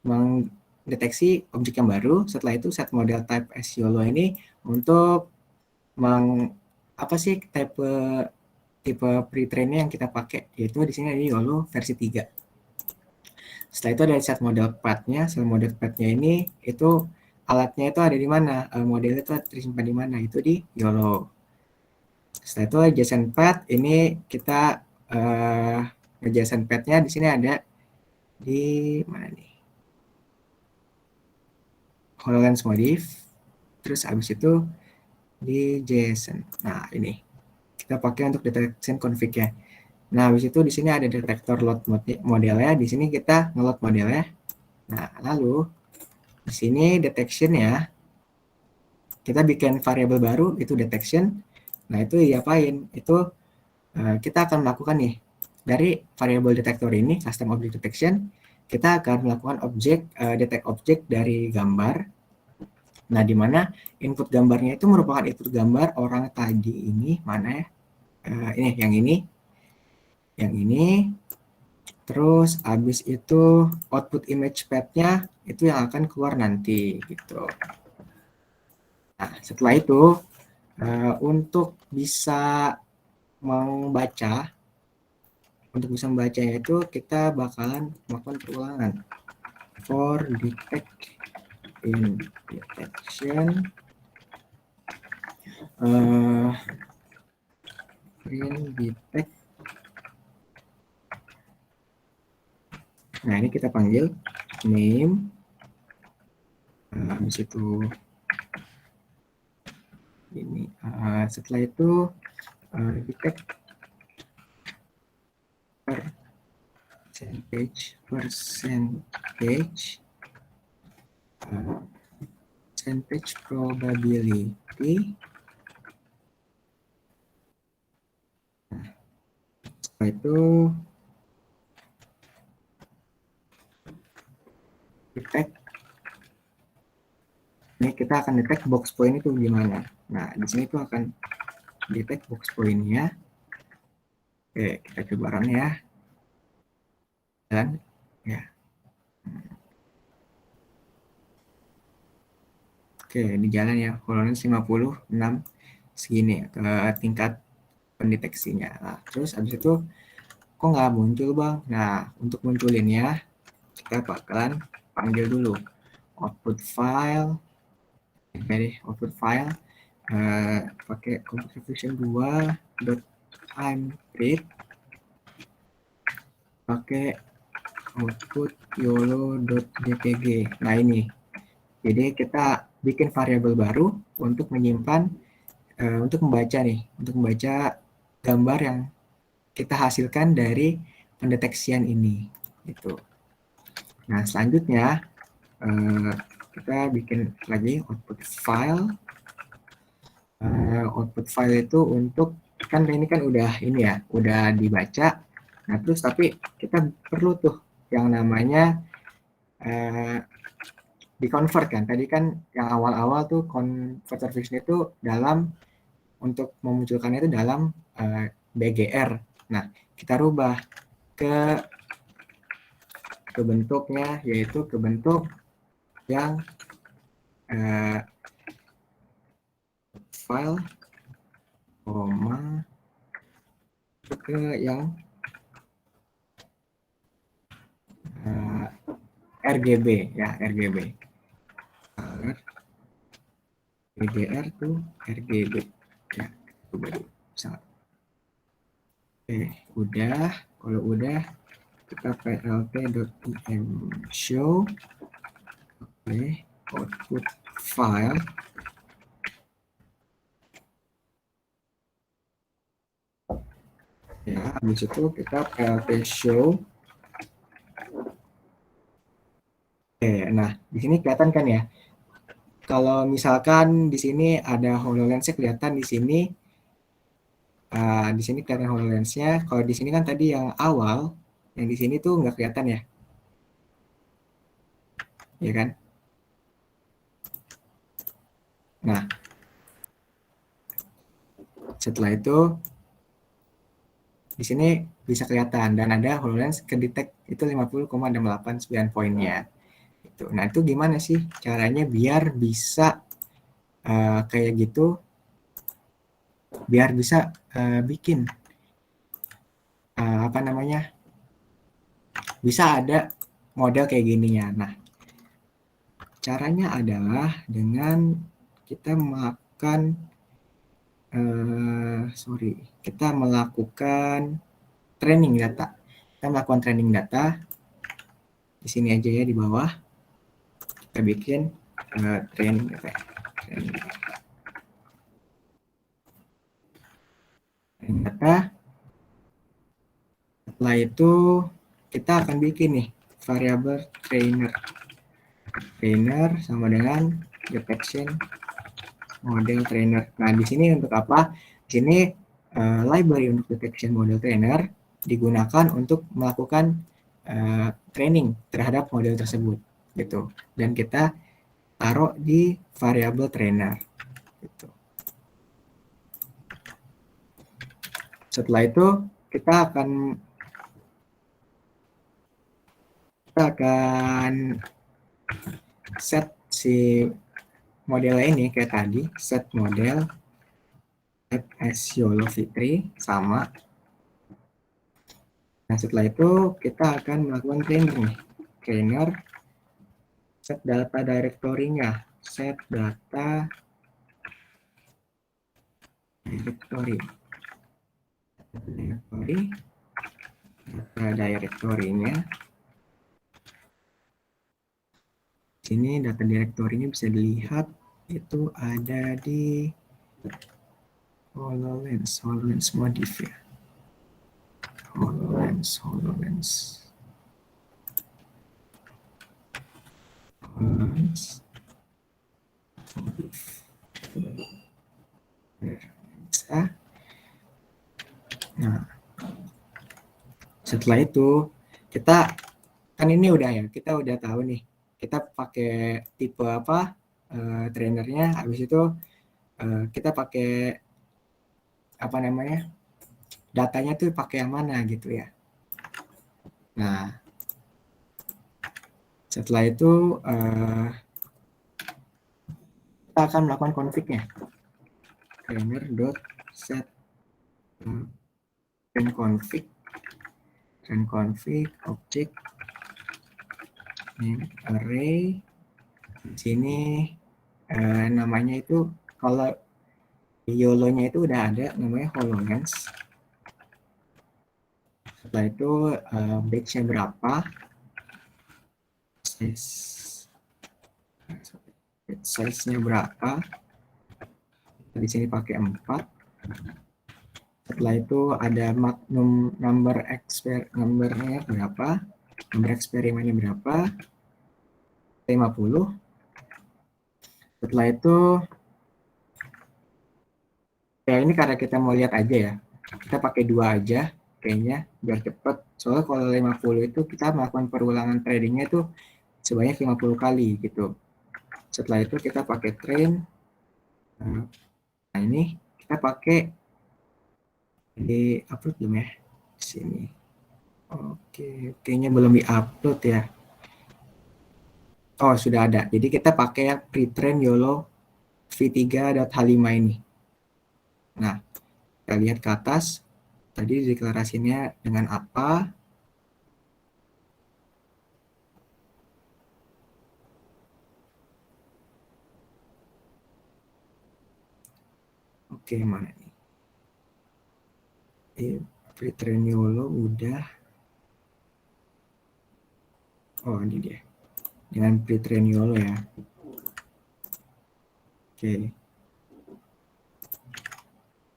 mendeteksi objek yang baru. Setelah itu set model type as YOLO ini untuk apa sih tipe pre-trainnya yang kita pakai, yaitu di sini ada YOLO versi 3. Setelah itu ada set model path-nya. Set model path-nya ini itu alatnya itu ada di mana, modelnya itu tersimpan di mana, itu di YOLO. Setelah itu JSON path ini kita JSON path-nya di sini ada di mana nih? HoloLens modif. Terus habis itu di JSON. Nah, ini kita pakai untuk detection config-nya. Nah, habis itu di sini ada detektor load modelnya. Di sini kita nge-load modelnya. Nah, lalu di sini detection-nya kita bikin variabel baru itu detection. Nah, itu diapain? Itu kita akan melakukan nih dari variabel detektor ini custom object detection, kita akan melakukan detect object dari gambar. Nah, di mana input gambarnya itu merupakan input gambar orang tadi ini mana ya? Ini yang ini. Terus habis itu output image path-nya itu yang akan keluar nanti gitu. Nah, setelah itu untuk bisa membacanya itu kita bakalan melakukan perulangan for detect in detection detect. Nah, ini kita panggil name, habis itu ini setelah itu detect percentage probability. Nah, setelah itu detect. Ini kita akan detect box point itu gimana. Nah, di sini itu akan detect box point-nya. Oke, kita coba run ya. Dan ya. Oke, di jalan ya, HoloLens 56 segini ya, ke tingkat pendeteksinya. Nah, terus habis itu kok nggak muncul bang? Nah, untuk munculinnya kita bakalan panggil dulu output file, jadi output file pakai computer vision 2.imprint, pakai output yolo.jpg. Nah ini, jadi kita bikin variabel baru untuk menyimpan, untuk membaca nih, untuk membaca gambar yang kita hasilkan dari pendeteksian ini. Gitu. Nah selanjutnya kita bikin lagi output file. Output file itu untuk, kan ini kan udah ini ya, udah dibaca. Nah terus tapi kita perlu tuh yang namanya di-convert kan. Tadi kan yang awal-awal tuh converter vision itu dalam, untuk memunculkannya itu dalam BGR. Nah, kita rubah ke bentuknya, yaitu ke bentuk yang file, koma, ke yang RGB ya, RGB. BGR tuh RGB ya, itu baru sangat. Oke, udah. Kalau udah kita plt.im show, oke, output file, ya habis itu kita plt show. Oke, nah di sini kelihatan kan ya, kalau misalkan di sini ada HoloLens-nya kelihatan di sini. Di sini kelihatan HoloLens-nya. Kalau di sini kan tadi yang awal, yang di sini tuh nggak kelihatan ya. Ya kan? Nah, setelah itu di sini bisa kelihatan dan ada HoloLens kedetek itu 50,89 poinnya. Itu. Nah, itu gimana sih caranya biar bisa kayak gitu, biar bisa bikin apa namanya, bisa ada model kayak gininya. Nah, caranya adalah dengan kita kita melakukan training data. Kita melakukan training data di sini aja ya, di bawah. Kita bikin training data. Training data. Setelah itu kita akan bikin nih variabel trainer. Trainer sama dengan detection model trainer. Nah, di sini untuk apa? Di sini library untuk detection model trainer digunakan untuk melakukan training terhadap model tersebut, gitu. Dan kita taruh di variabel trainer, gitu. Setelah itu kita akan set si modelnya ini kayak tadi, set model as YOLO Fitri sama. Nah, setelah itu kita akan melakukan trainer nih. Trainer, set data directory-nya. Set data directory. Data directory-nya. Sini data directory-nya bisa dilihat itu ada di HoloLens modif ya. HoloLens modif. Nah, setelah itu kita kan ini udah ya, kita udah tahu nih kita pakai tipe apa trainernya. Habis itu kita pakai apa namanya, datanya tuh pakai yang mana gitu ya. Nah, Setelah itu kita akan melakukan config-nya. Trainer.set train config object name array. Di sini namanya itu kalau YOLO-nya itu udah ada namanya HoloLens. Setelah itu batch-nya berapa, size-nya berapa, di sini pakai 4. Setelah itu ada numbernya berapa, number eksperimennya berapa, 50. Setelah itu ya ini karena kita mau lihat aja ya, kita pakai 2 aja kayaknya biar cepet. Soalnya kalau 50 itu kita melakukan perulangan tradingnya itu sebanyak 50 kali gitu. Setelah itu kita pakai train. Nah ini kita pakai di upload belum ya di sini. Oke, kayaknya belum di-upload ya. Oh, sudah ada. Jadi kita pakai yang pre-train YOLO v3.h5 ini. Nah, kita lihat ke atas. Tadi deklarasinya dengan apa? Oke, mana nih? Pre-train YOLO udah. Oh, ini dia. Dengan pre-train YOLO ya. Oke.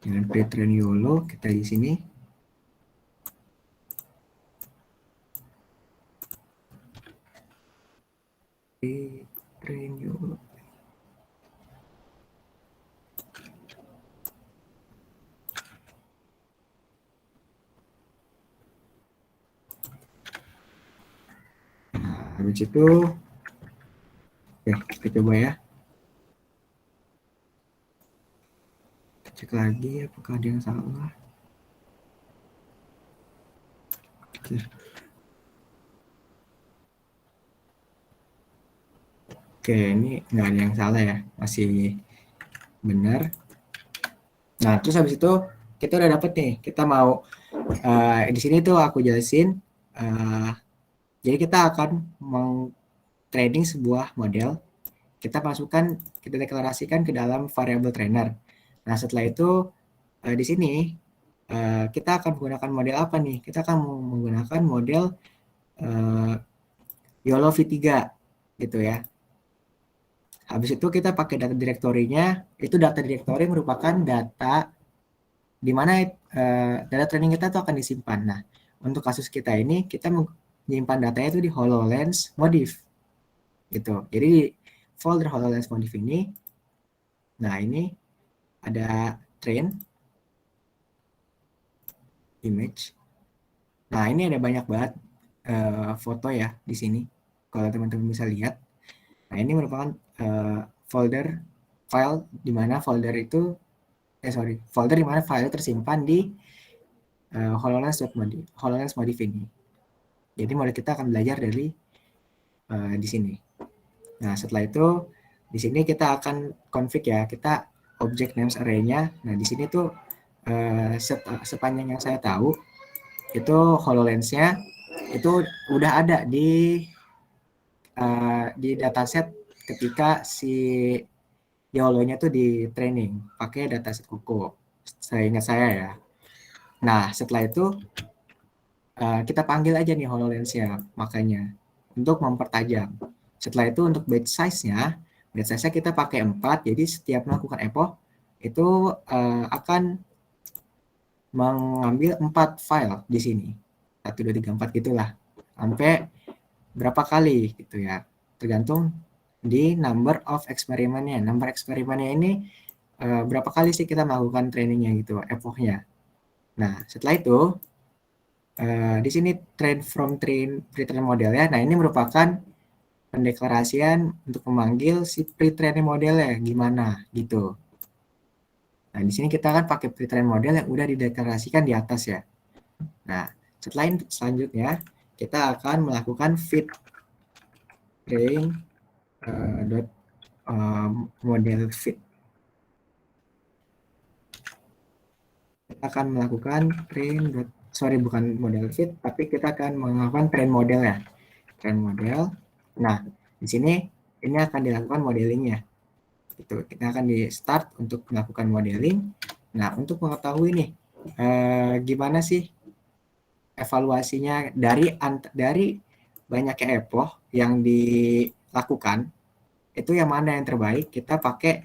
Dengan pre-train YOLO kita di sini. Pre-train YOLO. Habis itu, oke, kita coba ya. Kita cek lagi apakah ada yang salah. Oke. Oke, ini nggak ada yang salah ya, masih benar. Nah, terus habis itu kita udah dapet nih, kita mau di sini tuh aku jelasin. Jadi kita akan trading sebuah model, kita masukkan, kita deklarasikan ke dalam variable trainer. Nah, setelah itu di sini kita akan menggunakan model apa nih? Kita akan menggunakan model YOLO V3 gitu ya. Habis itu kita pakai data direktorinya, itu data direktori merupakan data di mana data training kita tuh akan disimpan. Nah, untuk kasus kita ini kita menyimpan datanya itu di HoloLens modif gitu. Jadi di folder HoloLens modif ini, nah ini ada train image. Nah, ini ada banyak banget foto ya di sini. Kalau teman-teman bisa lihat. Nah, ini merupakan folder file di mana folder itu folder di mana file tersimpan di HoloLens modif ini. Jadi model kita akan belajar dari di sini. Nah, setelah itu di sini kita akan config ya, kita object names array-nya. Nah, di sini tuh sepanjang yang saya tahu itu HoloLens-nya itu udah ada di dataset ketika si YOLO-nya tuh di training pakai dataset Coco. Saya ingat saya ya. Nah, setelah itu kita panggil aja nih HoloLens-nya makanya untuk mempertajam. Setelah itu untuk batch size-nya kita pakai 4, jadi setiap melakukan epoch itu akan mengambil 4 file di sini. 1, 2, 3, 4 gitulah. Sampai berapa kali gitu ya. Tergantung di number of eksperimennya. Number eksperimennya ini berapa kali sih kita melakukan trainingnya gitu, epochnya. Nah, setelah itu di sini train from pre-train model ya. Nah, ini merupakan pendeklarasian untuk memanggil si pre-train modelnya gimana gitu. Nah, di sini kita akan pakai pre-train model yang udah dideklarasikan di atas ya. Nah, selanjutnya kita akan melakukan fit train dot model fit. Kita akan melakukan bukan model fit, tapi kita akan melakukan train model ya. Train model. Nah, di sini ini akan dilakukan modelingnya. Itu kita akan di start untuk melakukan modeling. Nah, untuk mengetahui nih gimana sih evaluasinya dari banyaknya epoch yang dilakukan, itu yang mana yang terbaik, kita pakai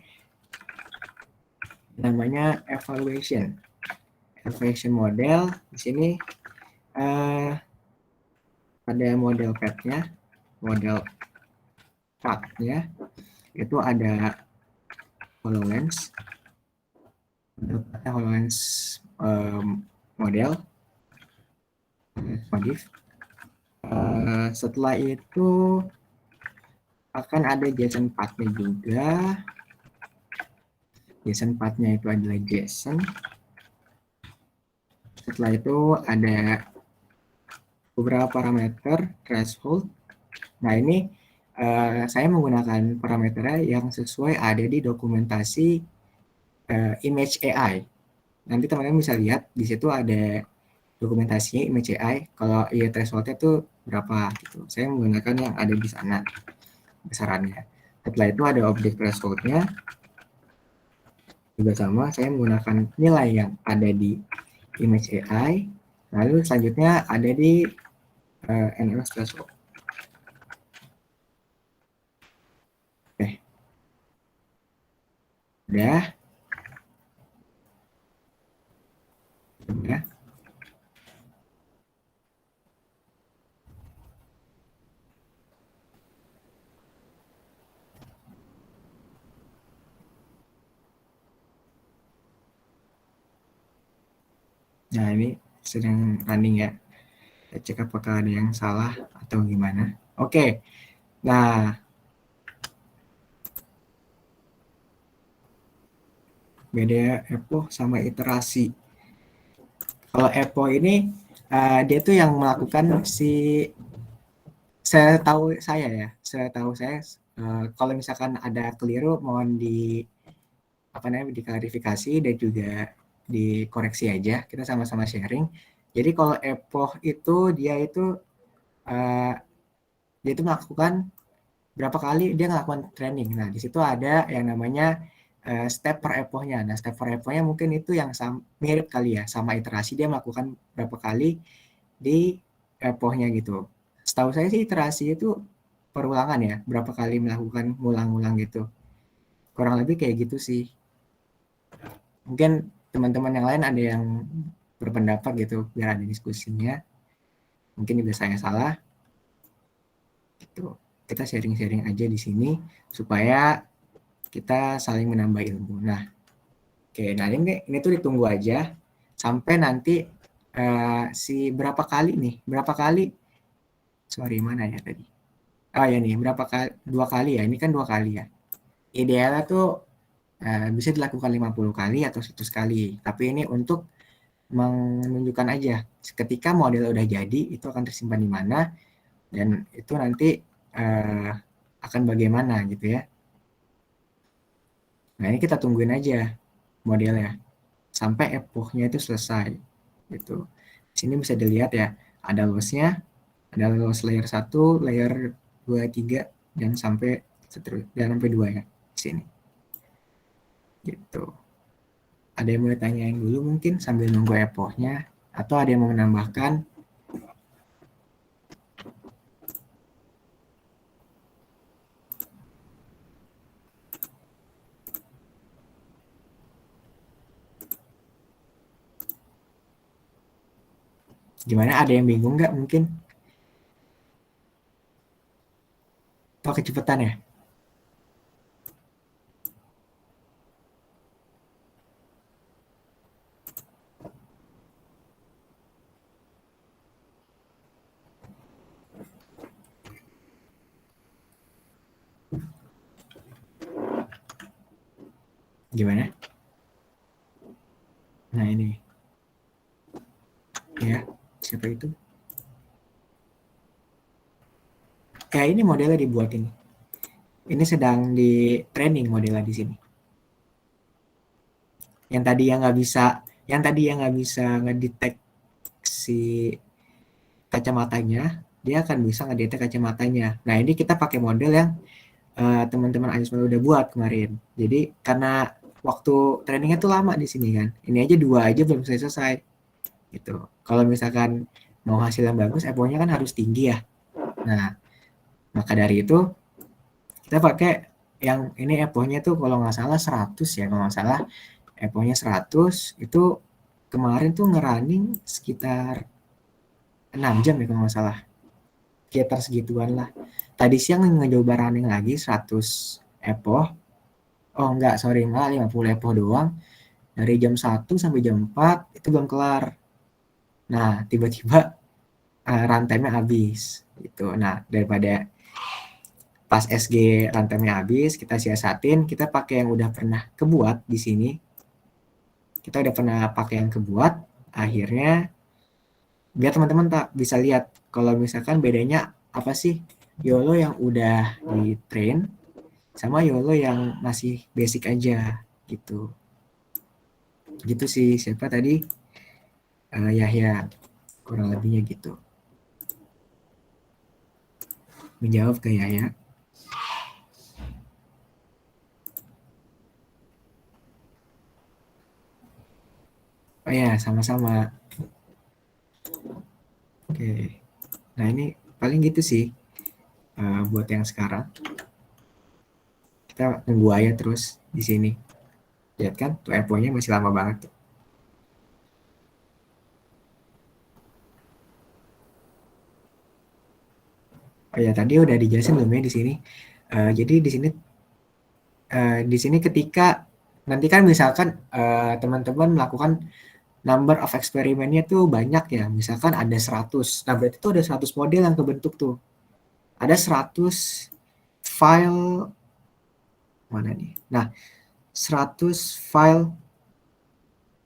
namanya evaluation model. Di sini ada model path-nya, itu ada HoloLens, model modif. Setelah itu akan ada JSON path-nya juga. JSON path-nya itu adalah JSON. Setelah itu ada beberapa parameter threshold. Nah, ini saya menggunakan parameternya yang sesuai ada di dokumentasi Image AI. Nanti teman-teman bisa lihat di situ ada dokumentasinya Image AI. Kalau threshold-nya itu berapa gitu. Saya menggunakan yang ada di sana besarannya. Setelah itu ada object threshold-nya. Juga sama, saya menggunakan nilai yang ada di Image AI. Lalu selanjutnya ada di NLS threshold. Oke. Udah. Nah, ini sedang running ya. Kita cek apakah ada yang salah atau gimana. Oke. Nah, beda epoch sama iterasi. Kalau epoch ini dia tuh yang melakukan setahu saya kalau misalkan ada keliru mohon diklarifikasi dan juga dikoreksi aja, kita sama-sama sharing. Jadi kalau epoch itu dia itu melakukan berapa kali dia melakukan training. Nah, di situ ada yang namanya step per epochnya. Nah, step per epochnya mungkin itu yang mirip kali ya sama iterasi, dia melakukan berapa kali di epochnya gitu. Setahu saya sih iterasi itu perulangan ya, berapa kali melakukan ngulang-ngulang gitu. Kurang lebih kayak gitu sih. Mungkin teman-teman yang lain ada yang berpendapat gitu, biar ada diskusinya. Mungkin juga saya salah. Gitu. Kita sharing-sharing aja di sini supaya kita saling menambah ilmu. Nah, oke, nah ini tuh ditunggu aja sampai nanti berapa kali, sorry mana ya tadi? Oh ya nih, berapa kali, 2 kali ya, ini kan 2 kali ya. Idealnya tuh bisa dilakukan 50 kali atau 100 kali, tapi ini untuk menunjukkan aja ketika model udah jadi itu akan tersimpan di mana dan itu nanti akan bagaimana gitu ya. Nah, ini kita tungguin aja modelnya sampai epochnya itu selesai gitu. Di sini bisa dilihat ya, ada loss-nya, ada loss layer 1, layer 2, 3 dan sampai 2 ya di sini. Gitu. Ada yang mau ditanyain dulu mungkin sambil nunggu epochnya atau ada yang mau menambahkan? Gimana, ada yang bingung nggak mungkin? Atau kecepatan ya? Gimana? Nah ini. Ya, siapa itu? kayak ini modelnya dibuat ini. Ini sedang di training modelnya di sini. Yang tadi yang nggak bisa ngedetect si kacamatanya, dia akan bisa ngedetect kacamatanya. Nah ini kita pakai model yang teman-teman Aisma udah buat kemarin. Jadi karena waktu trainingnya tuh lama di sini kan. Ini aja 2 aja belum selesai. Gitu. Kalau misalkan mau hasil yang bagus, EPO-nya kan harus tinggi ya. Nah, maka dari itu kita pakai yang ini EPO-nya tuh kalau nggak salah 100 ya, kalau nggak salah EPO-nya 100 itu kemarin tuh ngerunning sekitar 6 jam ya kalau nggak salah. Sekitar segituan lah. Tadi siang ngecoba running lagi 100 EPO. Oh enggak, sorry, malah 50 EPO doang. Dari jam 1 sampai jam 4 itu belum kelar. Nah, tiba-tiba runtime-nya habis gitu. Nah, daripada pas SG runtime-nya habis, kita siasatin, kita pakai yang udah pernah kebuat di sini. Kita udah pernah pakai yang kebuat, akhirnya biar teman-teman tak bisa lihat kalau misalkan bedanya apa sih YOLO yang udah di train sama YOLO yang masih basic aja gitu. Gitu sih, siapa tadi? Yahya, kurang lebihnya gitu. Menjawab ke Yahya. Oh ya, sama-sama. Oke. Nah ini paling gitu sih buat yang sekarang. Kita tunggu aja terus di sini. Lihat kan, tuh EPO-nya masih lama banget. Oh ya, tadi udah dijelasin belum ya di sini. Jadi di sini ketika nanti kan misalkan teman-teman melakukan number of eksperimennya tuh banyak ya. Misalkan ada 100. Nah, berarti tuh ada 100 model yang kebentuk tuh. Ada 100 file mana nih? Nah, 100 file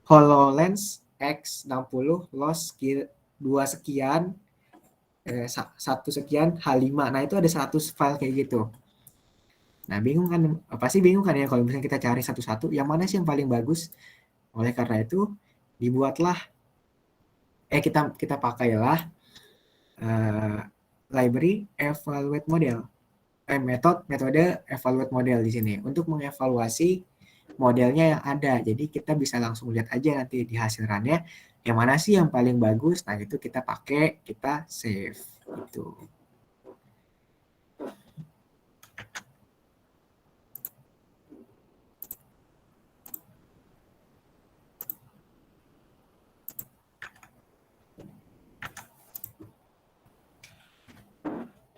HoloLens X60 loss 2 sekian 1 sekian H5. Nah, itu ada 100 file kayak gitu. Nah, bingung kan? Pasti bingung kan ya kalau misalnya kita cari satu-satu, yang mana sih yang paling bagus? Oleh karena itu, dibuatlah kita pakailah uh, library evaluate model. Metode evaluate model di sini untuk mengevaluasi modelnya yang ada. Jadi kita bisa langsung lihat aja nanti di hasil runnya yang mana sih yang paling bagus. Nah, itu kita pakai, kita save gitu.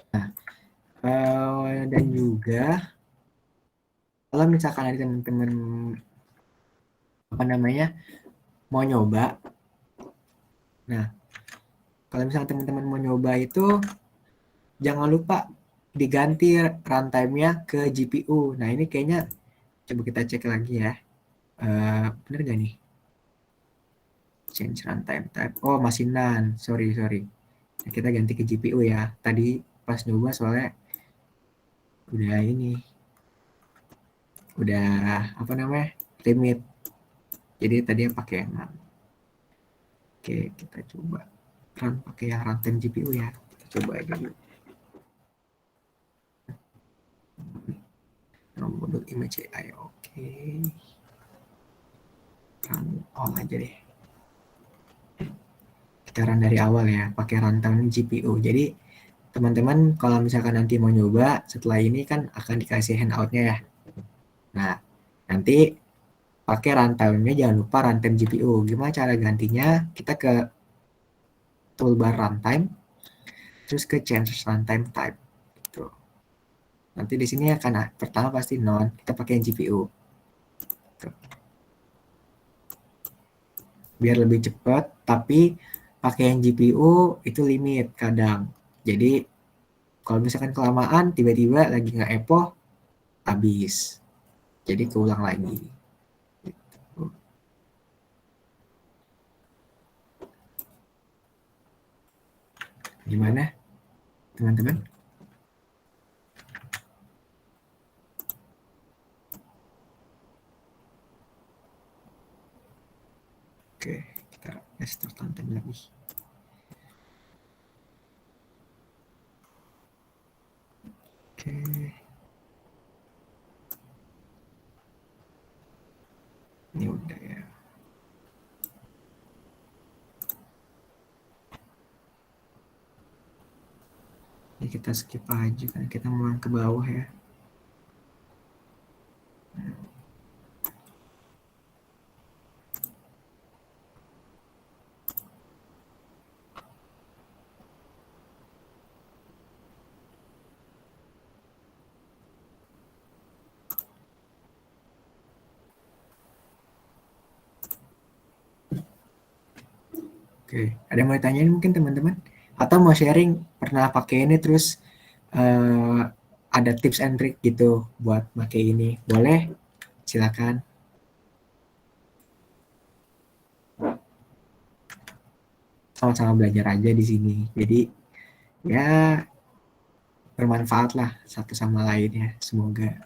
Nah, dan juga kalau misalkan ada teman-teman apa namanya mau nyoba, nah kalau misalkan teman-teman mau nyoba itu jangan lupa diganti runtime-nya ke GPU. Nah ini kayaknya coba kita cek lagi ya, bener gak nih? Change runtime type. Oh masih none, sorry. Nah, kita ganti ke GPU ya. Tadi pas nyoba soalnya udah ini, udah apa namanya limit. Jadi tadi pakai yang none. Oke, kita coba run pakai yang runtime GPU ya. Kita coba aja dulu. Modul image AI, oke. Run all aja deh. Kita run dari awal ya, pakai runtime GPU. Jadi teman-teman kalau misalkan nanti mau nyoba, setelah ini kan akan dikasih handout-nya ya. Nah, nanti pakai runtime-nya jangan lupa runtime GPU. Gimana cara gantinya? Kita ke toolbar runtime, terus ke change runtime type. Gitu. Nanti di sini akan pertama pasti non, kita pakai yang GPU. Gitu. Biar lebih cepat, tapi pakai yang GPU itu limit kadang. Jadi kalau misalkan kelamaan, tiba-tiba lagi nggak EPO, habis. Jadi keulang lagi. Gitu. Gimana, teman-teman? Oke, kita start time lagi. Oke. Ini udah ya. Ini kita skip aja kan kita mau ke bawah ya. Oke, ada yang mau ditanyain mungkin teman-teman? Atau mau sharing pernah pakai ini terus ada tips and trick gitu buat pakai ini? Boleh? Silakan. Sama-sama belajar aja di sini. Jadi ya bermanfaat lah satu sama lain ya. Semoga.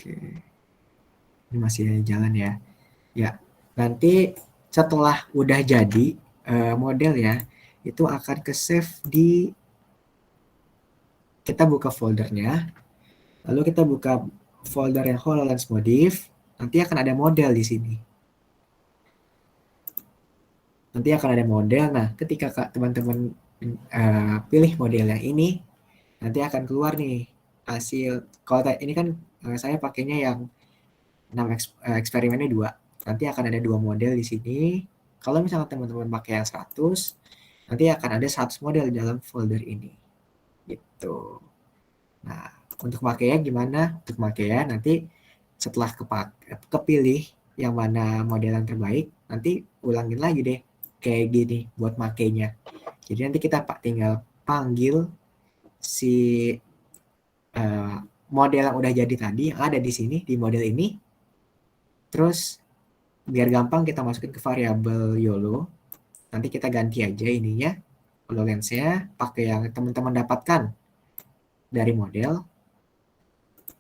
Oke. Ini masih jalan ya. Ya, nanti setelah udah jadi model ya, itu akan ke save di kita buka foldernya, lalu kita buka folder yang HoloLens Modif, nanti akan ada model di sini. Nanti akan ada model. Nah, ketika teman-teman pilih model yang ini, nanti akan keluar nih hasil. Kalau ini kan saya pakainya yang 6 eksperimennya 2. Nanti akan ada 2 model di sini. Kalau misalnya teman-teman pakai yang 100, nanti akan ada 100 model dalam folder ini. Gitu. Nah, untuk pakainya gimana? Untuk pakainya nanti setelah kepilih yang mana model yang terbaik, nanti ulangin lagi deh kayak gini buat makainya. Jadi nanti kita tinggal panggil si model yang udah jadi tadi yang ada di sini di model ini. Terus biar gampang kita masukin ke variabel YOLO. Nanti kita ganti aja ininya HoloLens-nya pakai yang teman-teman dapatkan dari model.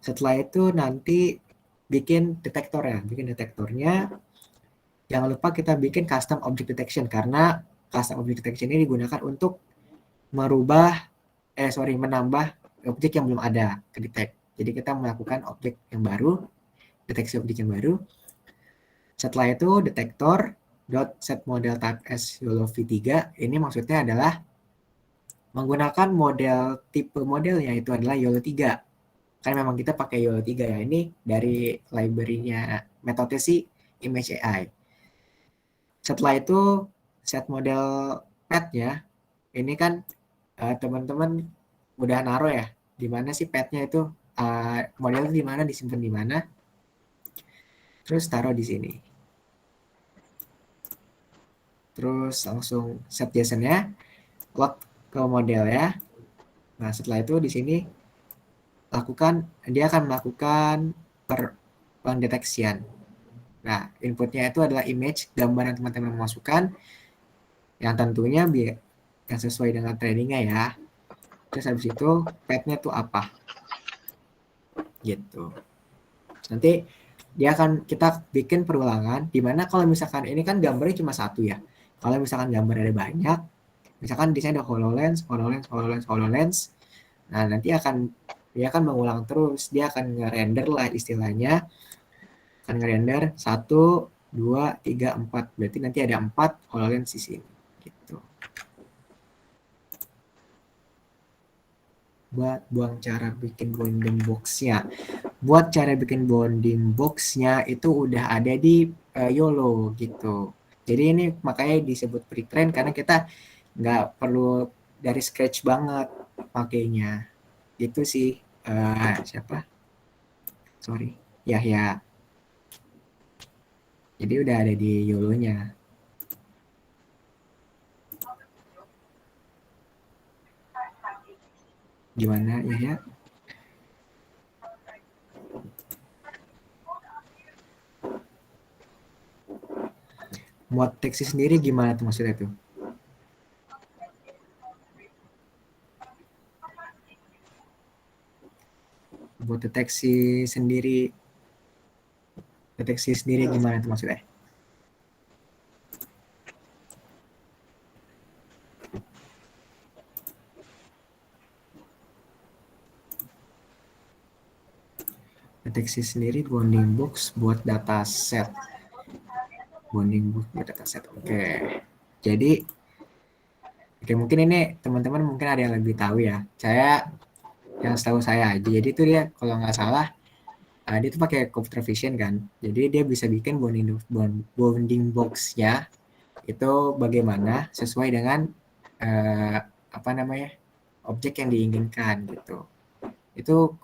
Setelah itu nanti bikin detektornya. Jangan lupa kita bikin custom object detection karena custom object detection ini digunakan untuk menambah objek yang belum ada ke detect. Jadi kita melakukan objek yang baru, deteksi objek yang baru. Setelah itu detektor set model type as YOLO v3 ini maksudnya adalah menggunakan model tipe modelnya itu adalah YOLO 3. Kan memang kita pakai YOLO 3 ya. Ini dari library-nya metode si Image AI. Setelah itu set model pet ya. Ini kan teman-teman udah naruh ya. Di mana sih petnya itu model di mana disimpan di mana. Terus taruh di sini. Terus langsung set JSON-nya, load ke model ya. Nah, setelah itu di sini dia akan melakukan pendeteksian. Nah, inputnya itu adalah image, gambar yang teman-teman masukkan, yang tentunya yang sesuai dengan trainingnya ya. Terus habis itu petnya tuh apa? Gitu. Nanti kita bikin perulangan, dimana kalau misalkan ini kan gambarnya cuma satu ya. Kalau misalkan gambar ada banyak, misalkan di sini ada HoloLens. Nah, nanti dia akan mengulang terus, dia akan nge-render lah istilahnya. Akan nge-render 1, 2, 3, 4. Berarti nanti ada 4 HoloLens di sini. Gitu. Buat cara bikin bounding box-nya. Buat cara bikin bounding box-nya itu udah ada di YOLO gitu. Jadi ini makanya disebut pre-train karena kita nggak perlu dari scratch banget pakainya. Itu sih siapa? Sorry, Yahya. Jadi udah ada di YOLO-nya. Gimana Yahya? Mode deteksi sendiri gimana tuh maksudnya tuh? Buat deteksi sendiri gimana tuh maksudnya? Deteksi sendiri bounding box buat dataset. Bounding box buat dataset. Oke. Jadi, mungkin ini teman-teman mungkin ada yang lebih tahu ya. Yang setahu saya aja. Jadi itu dia kalau nggak salah dia tuh pakai computer vision kan. Jadi dia bisa bikin bounding box-nya itu bagaimana sesuai dengan eh, apa namanya objek yang diinginkan gitu. Itu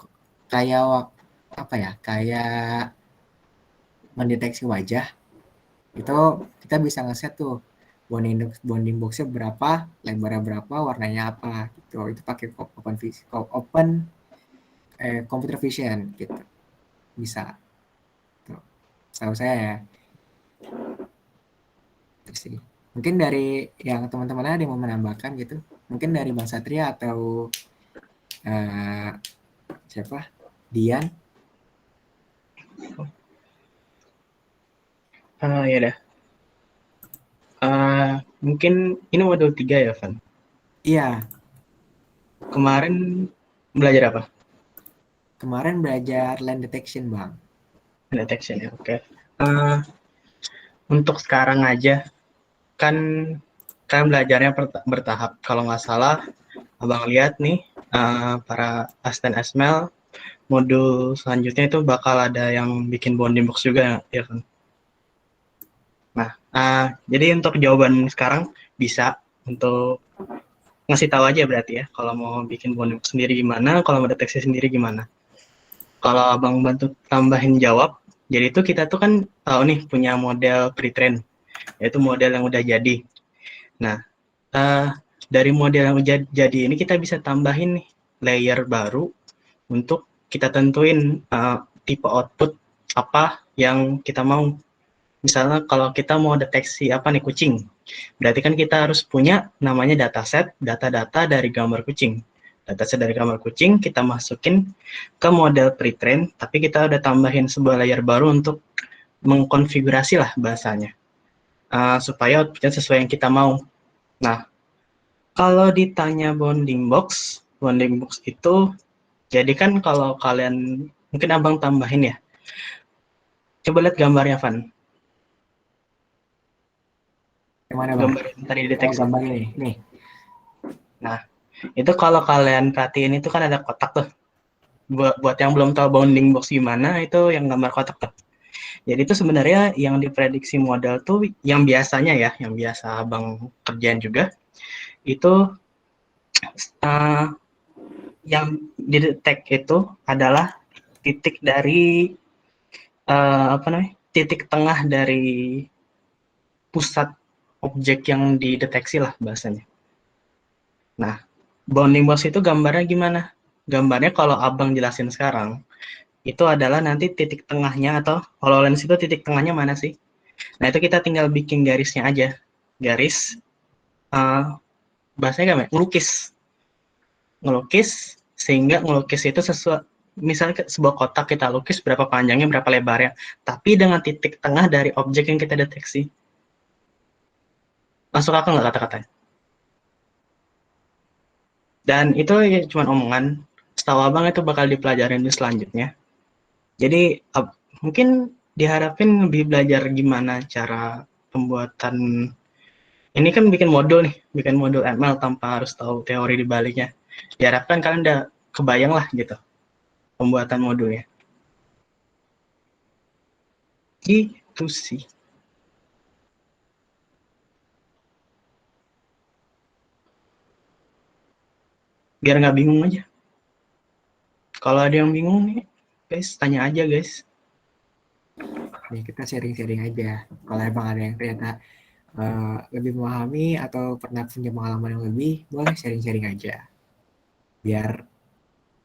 kayak apa ya? Kayak mendeteksi wajah itu kita bisa ngeset tuh bounding boxnya berapa, lebarnya berapa, warnanya apa gitu. Itu pakai open computer vision gitu. Bisa. Tuh. Tahu saya ya. Terus sih. Mungkin dari yang teman-teman ada yang mau menambahkan gitu. Mungkin dari Bang Satria atau eh, siapa? Dian. Ya dah. Mungkin ini modul 3 ya, Van? Iya, Kemarin belajar apa? kemarin belajar land detection, Bang. Detection ya, oke. Eh, untuk sekarang aja, kan kan belajarnya bertahap. Kalau nggak salah, Abang lihat nih, para asisten SML, modul selanjutnya itu bakal ada yang bikin bounding box juga, ya kan? Nah, jadi untuk jawaban sekarang bisa untuk ngasih tahu aja berarti ya, kalau mau bikin bounding box sendiri gimana, kalau mau deteksi sendiri gimana. Kalau abang bantu tambahin jawab, jadi itu kita tuh kan tahu nih punya model pre-train, yaitu model yang udah jadi. Nah, dari model yang udah jadi ini kita bisa tambahin nih layer baru untuk kita tentuin tipe output apa yang kita mau. Misalnya kalau kita mau deteksi apa nih kucing, berarti kan kita harus punya namanya dataset, data-data dari gambar kucing. Dataset dari gambar kucing kita masukin ke model pre-train, tapi kita udah tambahin sebuah layer baru untuk mengkonfigurasi lah bahasanya, supaya outputnya sesuai yang kita mau. Nah, kalau ditanya bounding box itu, jadi kan kalau kalian, mungkin abang tambahin ya, coba lihat gambarnya, Van. Yang mana, Bang? Gambar yang tadi Oh, dideteksi. gambar ini. Nih. Nah, itu kalau kalian perhatiin itu kan ada kotak tuh. Buat yang belum tahu bounding box gimana, itu yang gambar kotak tuh. Jadi itu sebenarnya yang diprediksi model tuh yang biasanya ya, yang biasa abang kerjain juga, itu uh, yang didetek itu adalah titik dari apa namanya, titik tengah dari pusat objek yang dideteksi lah bahasanya. Nah, bounding box itu gambarnya gimana? Gambarnya kalau abang jelasin sekarang, itu adalah nanti titik tengahnya atau HoloLens itu titik tengahnya mana sih? Nah, itu kita tinggal bikin garisnya aja. Garis, bahasanya gimana? Ngelukis, sehingga ngelukis itu sesuai, misalnya sebuah kotak kita lukis berapa panjangnya, berapa lebarnya, tapi dengan titik tengah dari objek yang kita deteksi. Masuk akal nggak kata-katanya? Dan itu ya cuma omongan, setahu abang itu bakal dipelajarin di selanjutnya. Jadi mungkin diharapin lebih belajar gimana cara pembuatan, ini kan bikin modul ML tanpa harus tahu teori di baliknya. Diharapkan kalian udah kebayang lah gitu pembuatan modulnya. Gitu sih. Biar nggak bingung aja. Kalau ada yang bingung nih, guys, tanya aja guys. Nih, kita sharing-sharing aja. Kalau emang ada yang ternyata lebih memahami atau pernah punya pengalaman yang lebih, boleh sharing-sharing aja. Biar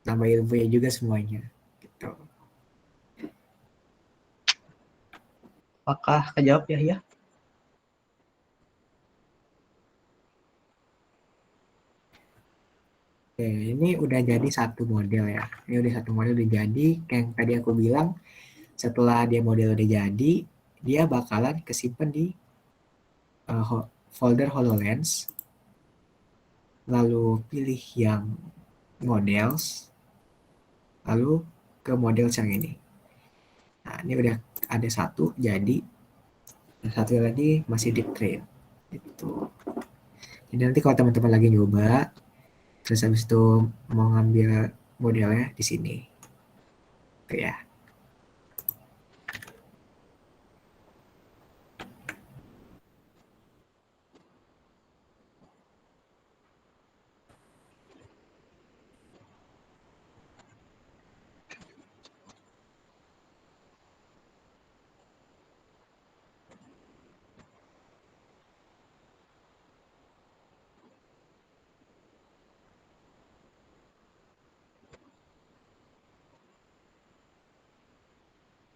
nambah ilmunya juga semuanya. Gitu. Apakah kejawab ya? Ya. Oke, ini udah jadi satu model ya. Ini udah satu model udah jadi. Kayak yang tadi aku bilang, setelah dia model udah jadi, dia bakalan kesimpan di folder HoloLens. Lalu pilih yang models, lalu ke model yang ini. Nah, ini udah ada satu jadi, satu lagi masih di train. Gitu. Jadi nanti kalau teman-teman lagi nyoba, terus habis itu mau ngambil modelnya di sini. Oke ya.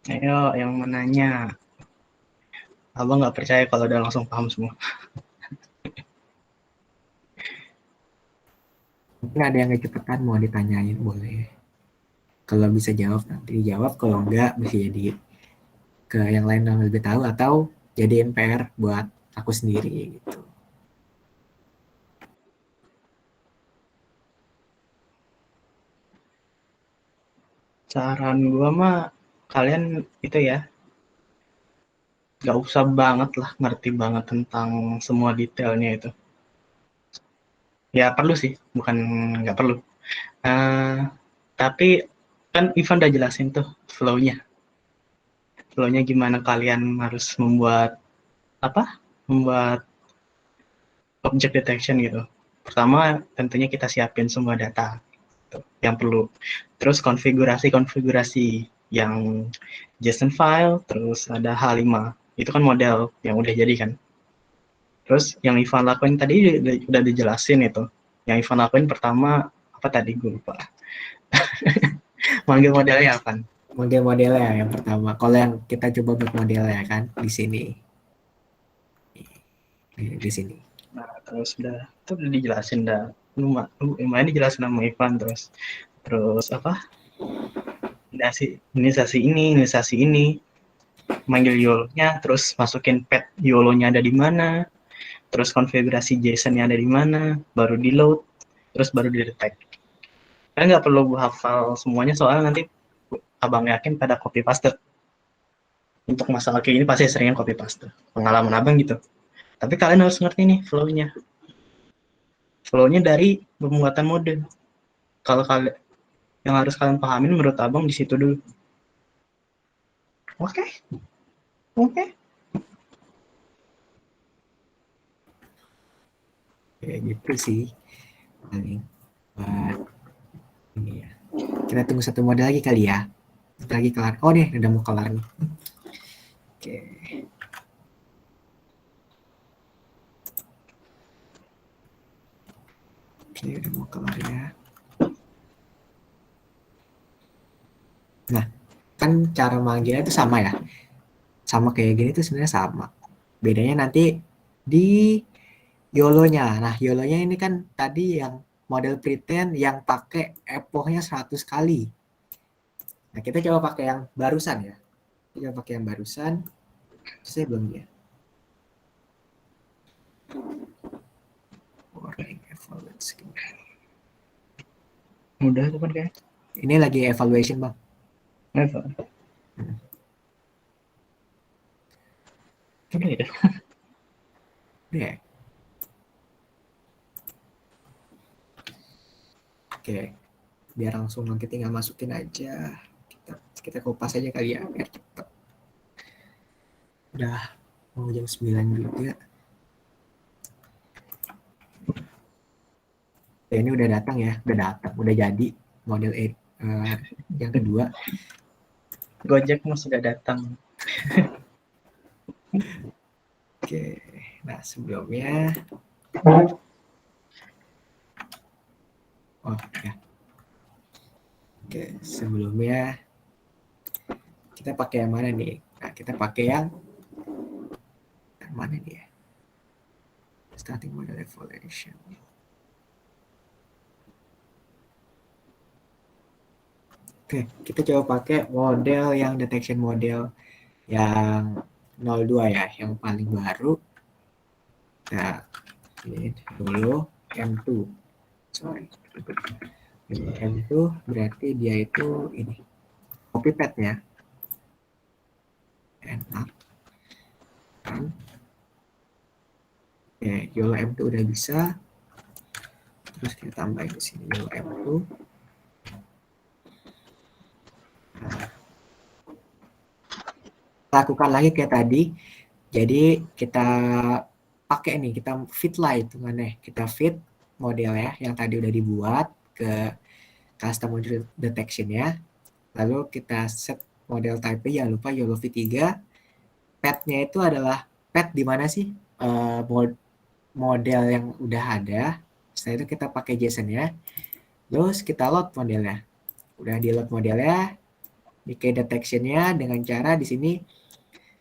Ayo, yang menanya. Abang nggak percaya kalau udah langsung paham semua. Mungkin ada yang kecepatan mau ditanyain, boleh. Kalau bisa jawab nanti dijawab, kalau enggak bisa jadi ke yang lain yang lebih tahu atau jadiin PR buat aku sendiri gitu. Saran gua mah kalian itu ya, nggak usah banget lah ngerti banget tentang semua detailnya itu. Ya perlu sih, bukan nggak perlu. Eh, tapi kan Ivan udah jelasin tuh flow-nya. Flow-nya gimana kalian harus membuat apa? Membuat object detection gitu. Pertama tentunya kita siapin semua data tuh, yang perlu. Terus konfigurasi-konfigurasi yang JSON file, terus ada H5. Itu kan model yang udah jadi kan. Terus yang Ivan lakuin tadi udah dijelasin itu. Yang Ivan lakuin pertama apa tadi gue lupa. Manggil modelnya apa? Model-modelnya yang pertama. Kalau yang kita coba buat modelnya kan di sini. Di sini. Nah, terus udah dijelasin dah. Lumayan dijelasin sama Ivan terus apa? Inisiasi ini, manggil YOLO-nya, terus masukin pet YOLO-nya ada di mana, terus konfigurasi JSON-nya ada di mana, baru di load, terus baru di detect. Kalian nggak perlu hafal semuanya soalnya nanti abang yakin pada copy paste. Untuk masalah kayak ini pasti seringnya copy paste. Pengalaman abang gitu. Tapi kalian harus ngerti nih flow-nya. Flow-nya dari pembuatan mode. Kalau kalian yang harus kalian pahamin menurut abang di situ dulu. Oke, oke. Kayak gitu sih. Paling buat ini ya. Kita tunggu satu model lagi kali ya. Lagi kelar. Oh nih, udah mau kelar nih. Oke. Oke, udah mau kelar ya. Nah, kan cara manggilnya itu sama ya. Sama kayak gini tuh sebenarnya sama. Bedanya nanti di YOLO-nya. Nah, YOLO-nya ini kan tadi yang model pretend yang pakai epochnya 100 kali. Nah, kita coba pakai yang barusan ya. Kita coba pakai yang barusan. Saya belum ya. Warning evaluation. Udah tuh kan kayak. Ini lagi evaluation, Bang. Udah ya. Udah ya? Oke. Biar langsung nanti tinggal masukin aja. Kita kupas aja kali ya biar cepet. Udah mau jam 9 juga. Ya, ini udah datang ya, udah jadi model yang kedua. Gojek mah sudah datang. Oke, nah sebelumnya, oh ya, oke sebelumnya kita pakai yang mana nih? Nah kita pakai yang mana nih ya? Starting model evaluation. Oke, kita coba pakai model yang detection model yang 02 ya, yang paling baru. Nah, ini dulu M2. Sorry. M2 berarti dia itu ini. Copy pad-nya. Enak. Kan? Oke, YOLO M2 udah bisa. Terus kita tambahin di sini YOLO M2. Lakukan lagi kayak tadi. Jadi kita pakai nih, kita fit lah hitungannya. Kita fit model ya, yang tadi udah dibuat ke custom model detection ya. Lalu kita set model type-nya, jangan lupa YOLO V3. Pad-nya itu adalah pad di mana sih model yang udah ada. Setelah itu kita pakai JSON-nya. Terus kita load modelnya. Udah di load modelnya, di key detection-nya dengan cara di sini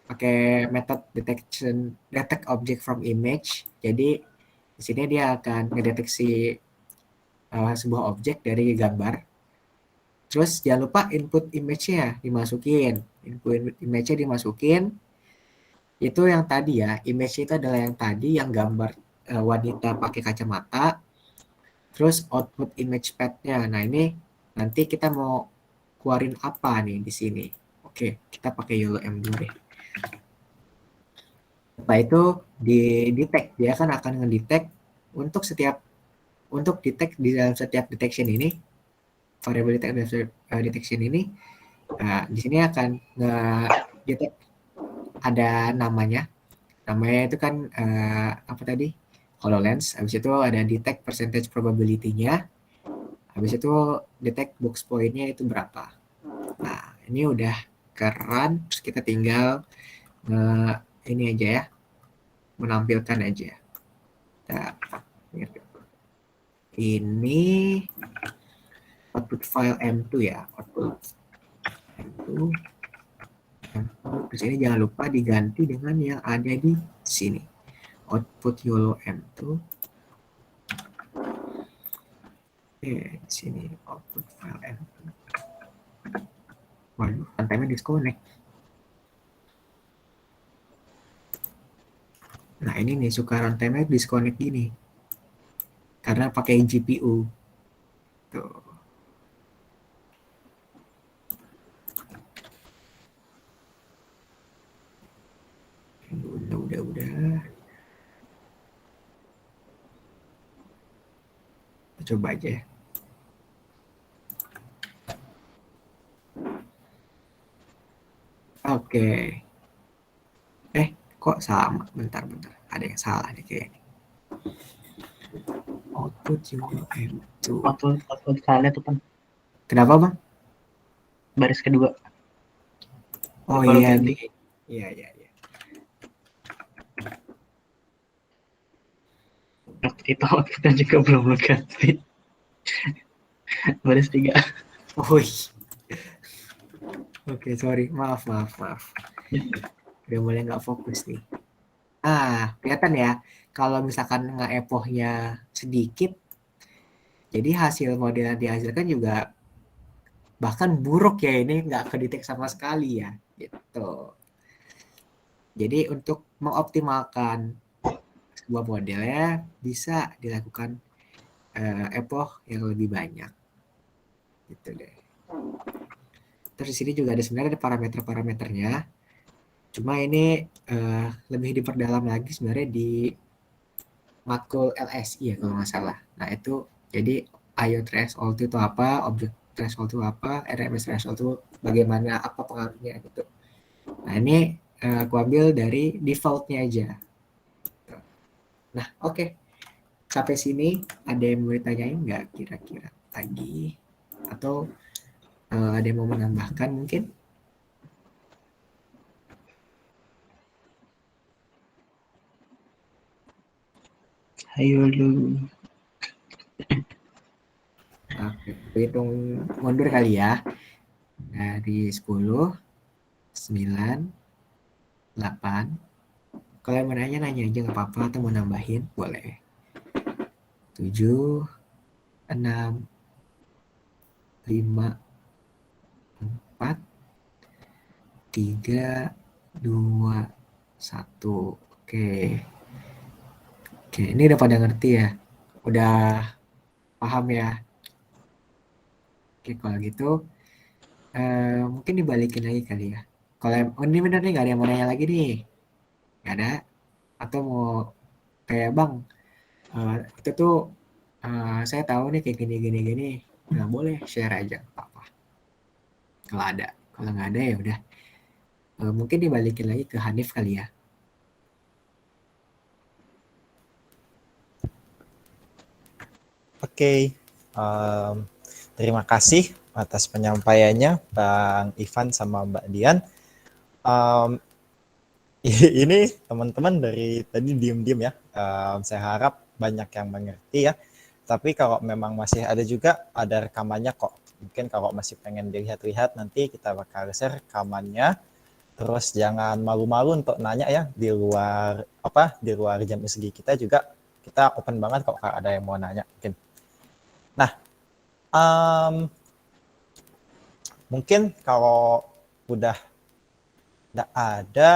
pakai method detection detect object from image. Jadi di sini dia akan mendeteksi sebuah objek dari gambar. Terus jangan lupa input image-nya dimasukin. Input image-nya dimasukin. Itu yang tadi ya, image itu adalah yang tadi yang gambar wanita pakai kacamata. Terus output image pad-nya. Nah, ini nanti kita mau keluarin apa nih di sini. Oke, kita pakai YOLO M dulu deh. Setelah itu di detect, dia kan akan ngedetect untuk detect di dalam setiap detection ini, variable detection ini, di sini akan detect ada namanya itu kan apa tadi, HoloLens. Habis itu ada detect percentage probability-nya, habis itu detect box point-nya itu berapa. Nah, ini udah keren. Terus kita tinggal ini aja ya, menampilkan aja. Nah, ini output file M2 ya, output M2. Di sini jangan lupa diganti dengan yang ada di sini. Output YOLO M2. Oke, di sini output file M2. Waduh, runtime-nya disconnect. Nah, ini nih suka runtime-nya disconnect gini. Karena pakai GPU. Tuh. Udah. Kita coba aja ya. Oke. Kok sama? Bentar. Ada yang salah nih kayaknya. Output YOLO M2. Output file tuh kan Kenapa, Bang? baris kedua. Oh Kalau iya ganti. nih. Iya. Itu outputnya juga belum ganti. Baris 3. Wih. Oke, sorry. Maaf. Udah mulai nggak fokus nih. Kelihatan ya. Kalau misalkan nge-epohnya sedikit, jadi hasil model yang dihasilkan juga bahkan buruk ya, ini nggak kedetek sama sekali ya. Gitu. Jadi untuk mengoptimalkan sebuah modelnya bisa dilakukan epoch yang lebih banyak. Gitu deh. Terus di sini juga ada sebenarnya ada parameter-parameternya. Cuma ini lebih diperdalam lagi sebenarnya di makul LSI ya kalau nggak salah. Nah itu jadi IO threshold itu apa, object threshold itu apa, RMS threshold itu bagaimana, apa pengaruhnya gitu. Nah ini aku ambil dari defaultnya aja. Nah oke. Sampai sini ada yang mau ditanyain nggak kira-kira lagi? Atau ada yang mau menambahkan mungkin? Ayo lu. Oke, hitung mundur kali ya. Dari 10, 9, 8. Kalau yang mau nanya aja nggak apa-apa, atau mau nambahin boleh. 7, 6, 5, 4, 3, 2, 1. Oke. Oke, ini udah pada ngerti ya? Udah paham ya? Oke, kalau gitu mungkin dibalikin lagi kali ya. Kalau oh ini bener nih, nggak ada yang mau nanya lagi nih. Nggak ada? Atau mau kayak Bang, itu tuh saya tahu nih kayak gini gini gini. Nggak boleh share aja, nggak apa-apa. Kalau ada, kalau nggak ada ya udah. Mungkin dibalikin lagi ke Hanif kali ya. Oke, terima kasih atas penyampaiannya Bang Ivan sama Mbak Dian. Em, ini teman-teman dari tadi diem-diem ya. Saya harap banyak yang mengerti ya. Tapi kalau memang masih ada juga ada rekamannya kok. Mungkin kalau masih pengen dilihat-lihat nanti kita bakal share rekamannya. Terus jangan malu-malu untuk nanya ya di luar jam USG kita juga kita open banget kok kalau ada yang mau nanya mungkin. Nah, mungkin kalau udah tidak ada,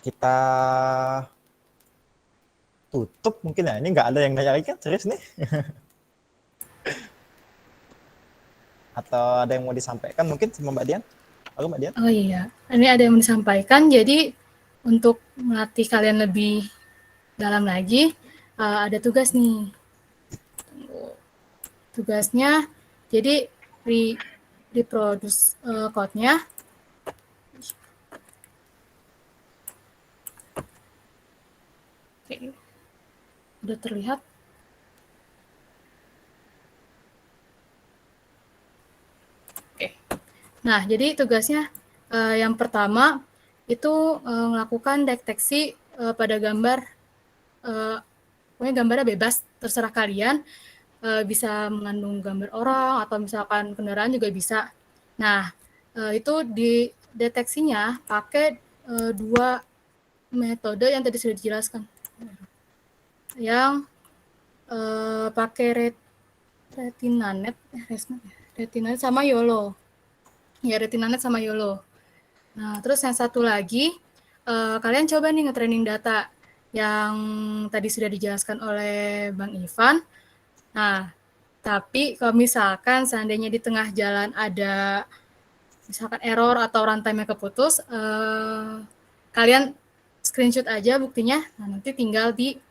kita tutup mungkin ya. Ini nggak ada yang nanya lagi kan? Serius nih? Atau ada yang mau disampaikan mungkin sama Mbak Dian? Halo Mbak Dian? Oh iya, ini ada yang mau disampaikan. Jadi untuk melatih kalian lebih dalam lagi, ada tugas nih. Tugasnya, jadi reproduce code-nya. Oke, udah terlihat. Oke. Nah, jadi tugasnya yang pertama itu melakukan deteksi pada gambar, pokoknya gambarnya bebas, terserah kalian, bisa mengandung gambar orang atau misalkan kendaraan juga bisa. Nah, itu di deteksinya pakai 2 metode yang tadi sudah dijelaskan. Yang pakai RetinaNet sama YOLO. Ya, RetinaNet sama YOLO. Nah, terus yang satu lagi, kalian coba nih nge-training data yang tadi sudah dijelaskan oleh Bang Ivan. Nah, tapi kalau misalkan seandainya di tengah jalan ada misalkan error atau runtime-nya keputus, kalian screenshot aja buktinya, nah nanti tinggal di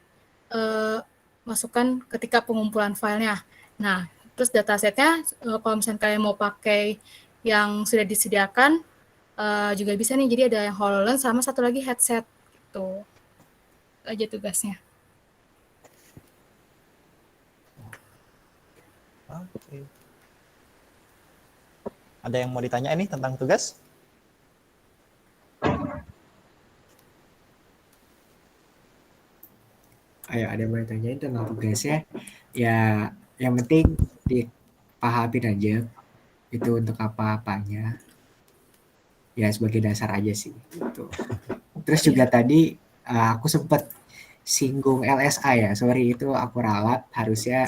masukkan ketika pengumpulan filenya. Nah, terus datasetnya kalau misalnya kalian mau pakai yang sudah disediakan juga bisa nih. Jadi ada yang HoloLens sama satu lagi headset gitu. Itu aja tugasnya. Oke. Ada yang mau ditanya ini tentang tugas? Ayo, ada yang mau ditanyain tentang tugasnya? Ya, yang penting dipahamin aja itu untuk apa-apanya. Ya, sebagai dasar aja sih. Gitu. Terus juga tadi aku sempat singgung LSA ya. Sorry, itu aku ralat. Harusnya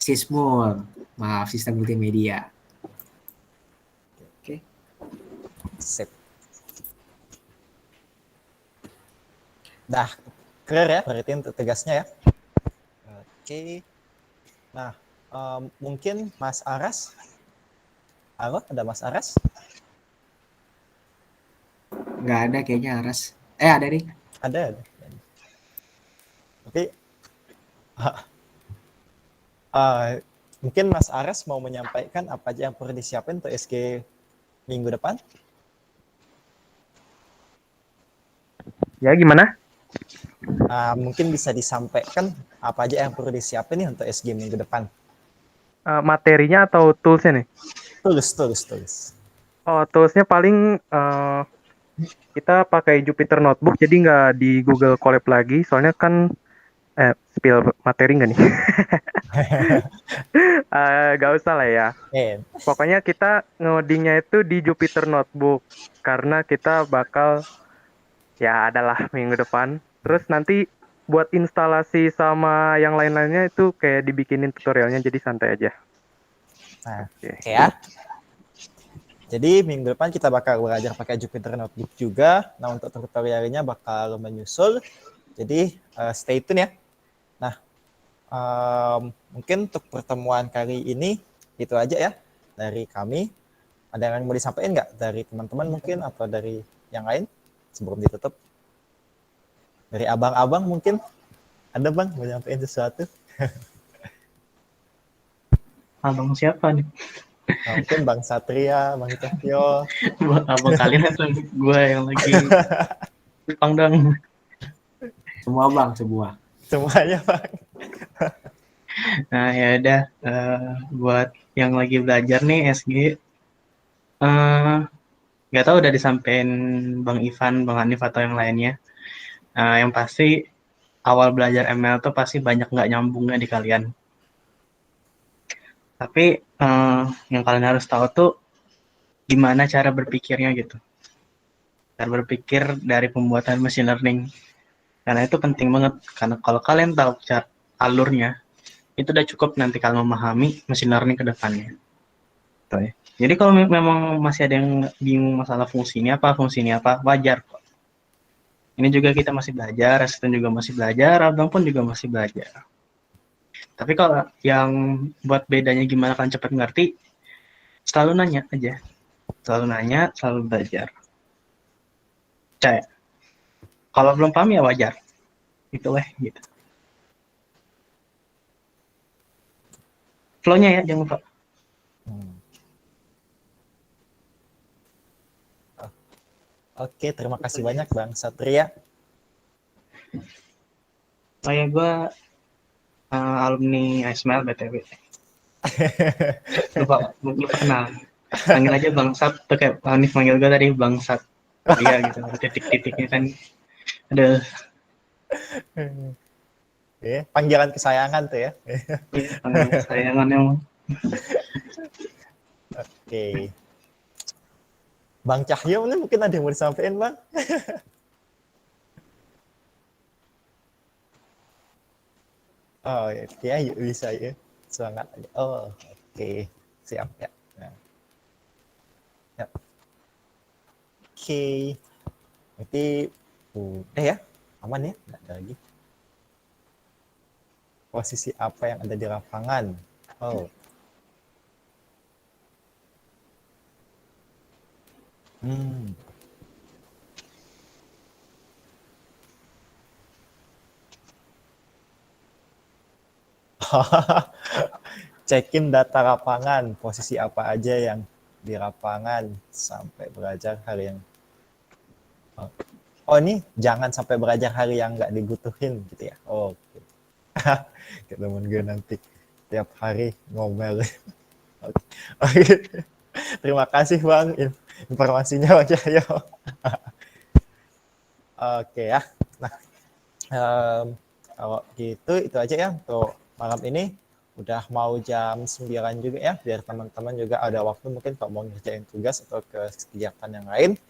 Sismul. Maaf, sistem multimedia. Oke. Sip. Dah clear ya berarti untuk tugasnya ya. Oke. Nah, mungkin Mas Aras. Halo, ada Mas Aras? Nggak ada kayaknya Aras. Ada nih. Ada. Oke. Mungkin Mas Aras mau menyampaikan apa aja yang perlu disiapin untuk SG minggu depan? Ya, gimana? Mungkin bisa disampaikan apa aja yang perlu disiapin nih untuk SG minggu depan. Materinya atau toolsnya nih? Tulis. Oh, toolsnya paling kita pakai Jupyter Notebook, jadi nggak di Google Colab lagi, soalnya kan spill materi nggak nih? Nggak usah lah ya. Pokoknya kita ngodingnya itu di Jupyter Notebook, karena kita bakal, ya adalah minggu depan. Terus nanti buat instalasi sama yang lain-lainnya itu kayak dibikinin tutorialnya, jadi santai aja. Oke ya. Jadi minggu depan kita bakal belajar pakai Jupyter Notebook juga. Nah, untuk tutorialnya bakal menyusul. Jadi stay tune ya. Nah, mungkin untuk pertemuan kali ini itu aja ya dari kami. Ada yang mau disampaikan nggak dari teman-teman mungkin atau dari yang lain sebelum ditutup? Dari abang-abang mungkin ada bang mau nyampein sesuatu? Abang siapa nih? Nah, mungkin Bang Satria, Bang Cahyo. Abang kalian atau gue yang lagi pangdang? Semua bang, semua. Semuanya bang. Nah ya udah, buat yang lagi belajar nih SG, nggak tahu udah disampaikan Bang Ivan, Bang Hanif atau yang lainnya. Yang pasti awal belajar ML tuh pasti banyak nggak nyambungnya di kalian. Tapi yang kalian harus tahu tuh gimana cara berpikirnya gitu. Cara berpikir dari pembuatan machine learning. Karena itu penting banget. Karena kalau kalian tahu cara alurnya, itu udah cukup nanti kalian memahami machine learning ke depannya. Gitu ya. Jadi kalau memang masih ada yang bingung masalah fungsi ini apa, wajar kok. Ini juga kita masih belajar, asisten juga masih belajar, abang pun juga masih belajar. Tapi kalau yang buat bedanya gimana kalian cepat ngerti, selalu nanya aja. Selalu nanya, selalu belajar. Percaya. Kalau belum paham ya wajar. Gitu lah, gitu. Flow-nya ya, jangan lupa. Oke, terima kasih banyak Bang Satria. Saya gue alumni ASML BTW. lupa kenal. Panggil aja Bangsat, tuh kayak Hanif manggil gue tadi Bangsat. Iya gitu, titik-titiknya kan. Aduh. Panggilan kesayangan tuh ya. Iya, panggilan kesayangan emang. Oke. Bang Cahyo mungkin ada yang mau disampaikan Bang? Oh ya, yuk bisa ya. Semangat aja. Oh, oke. Siap ya. Nah. Ya. Oke. Berarti udah ya. Aman ya? Nggak ada lagi. Posisi apa yang ada di lapangan? Oh. Cekin data lapangan, posisi apa aja yang di lapangan sampai belajar hari yang ini jangan sampai belajar hari yang nggak dibutuhin gitu ya. Oke. Kayak temen gue nanti tiap hari ngomel. Oke. Terima kasih Bang informasinya Bang Cahyo. Oke ya. Nah, kalau gitu itu aja ya untuk malam ini. Udah mau jam 9 juga ya, biar teman-teman juga ada waktu mungkin kalau mau ngerjain tugas atau kegiatan yang lain.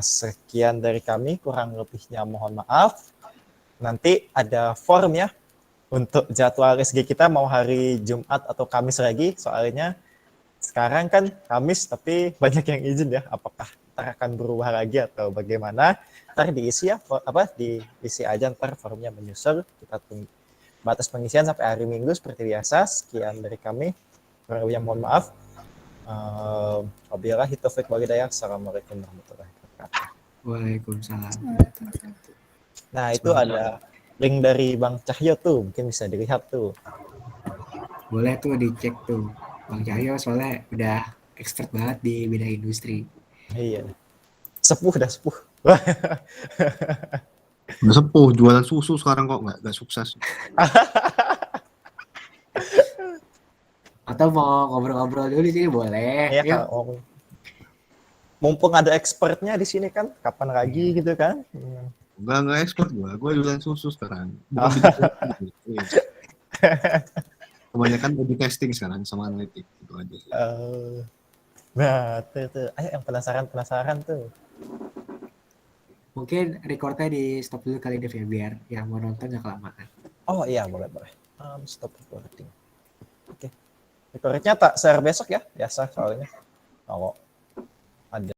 Sekian dari kami, kurang lebihnya mohon maaf. Nanti ada form ya untuk jadwal SG kita mau hari Jumat atau Kamis lagi, soalnya sekarang kan Kamis tapi banyak yang izin ya, apakah ntar akan berubah lagi atau bagaimana, ntar diisi ya, diisi aja ntar formnya menyusul, kita tunggu. Batas pengisian sampai hari Minggu seperti biasa. Sekian dari kami. Kurang lebihnya mohon maaf. Wabillahi taufiq wal hidayah. Assalamualaikum warahmatullahi wabarakatuh. Waalaikumsalam. Nah, itu ada link dari Bang Cahyo tuh. Mungkin bisa dilihat tuh. Boleh tuh dicek tuh. Bang Cahyo soalnya udah expert banget di bidang industri. Iya. Sepuh. Udah sepuh, jualan susu sekarang kok nggak sukses. Atau mau ngobrol-ngobrol dulu di sini boleh. Iya, mumpung ada expertnya di sini kan, kapan lagi gitu kan? Nggak expert gue jualan susu sekarang. Kebanyakan A/B testing sekarang sama analitik gitu aja. Nah, tuh. Ayo yang penasaran tuh. Mungkin recordnya di stop dulu kali ini ya, biar yang mau nonton nggak kelamaan. Oh iya, boleh. Stop recording. Oke. Recordnya tak share besok ya, biasa soalnya. Kalau ada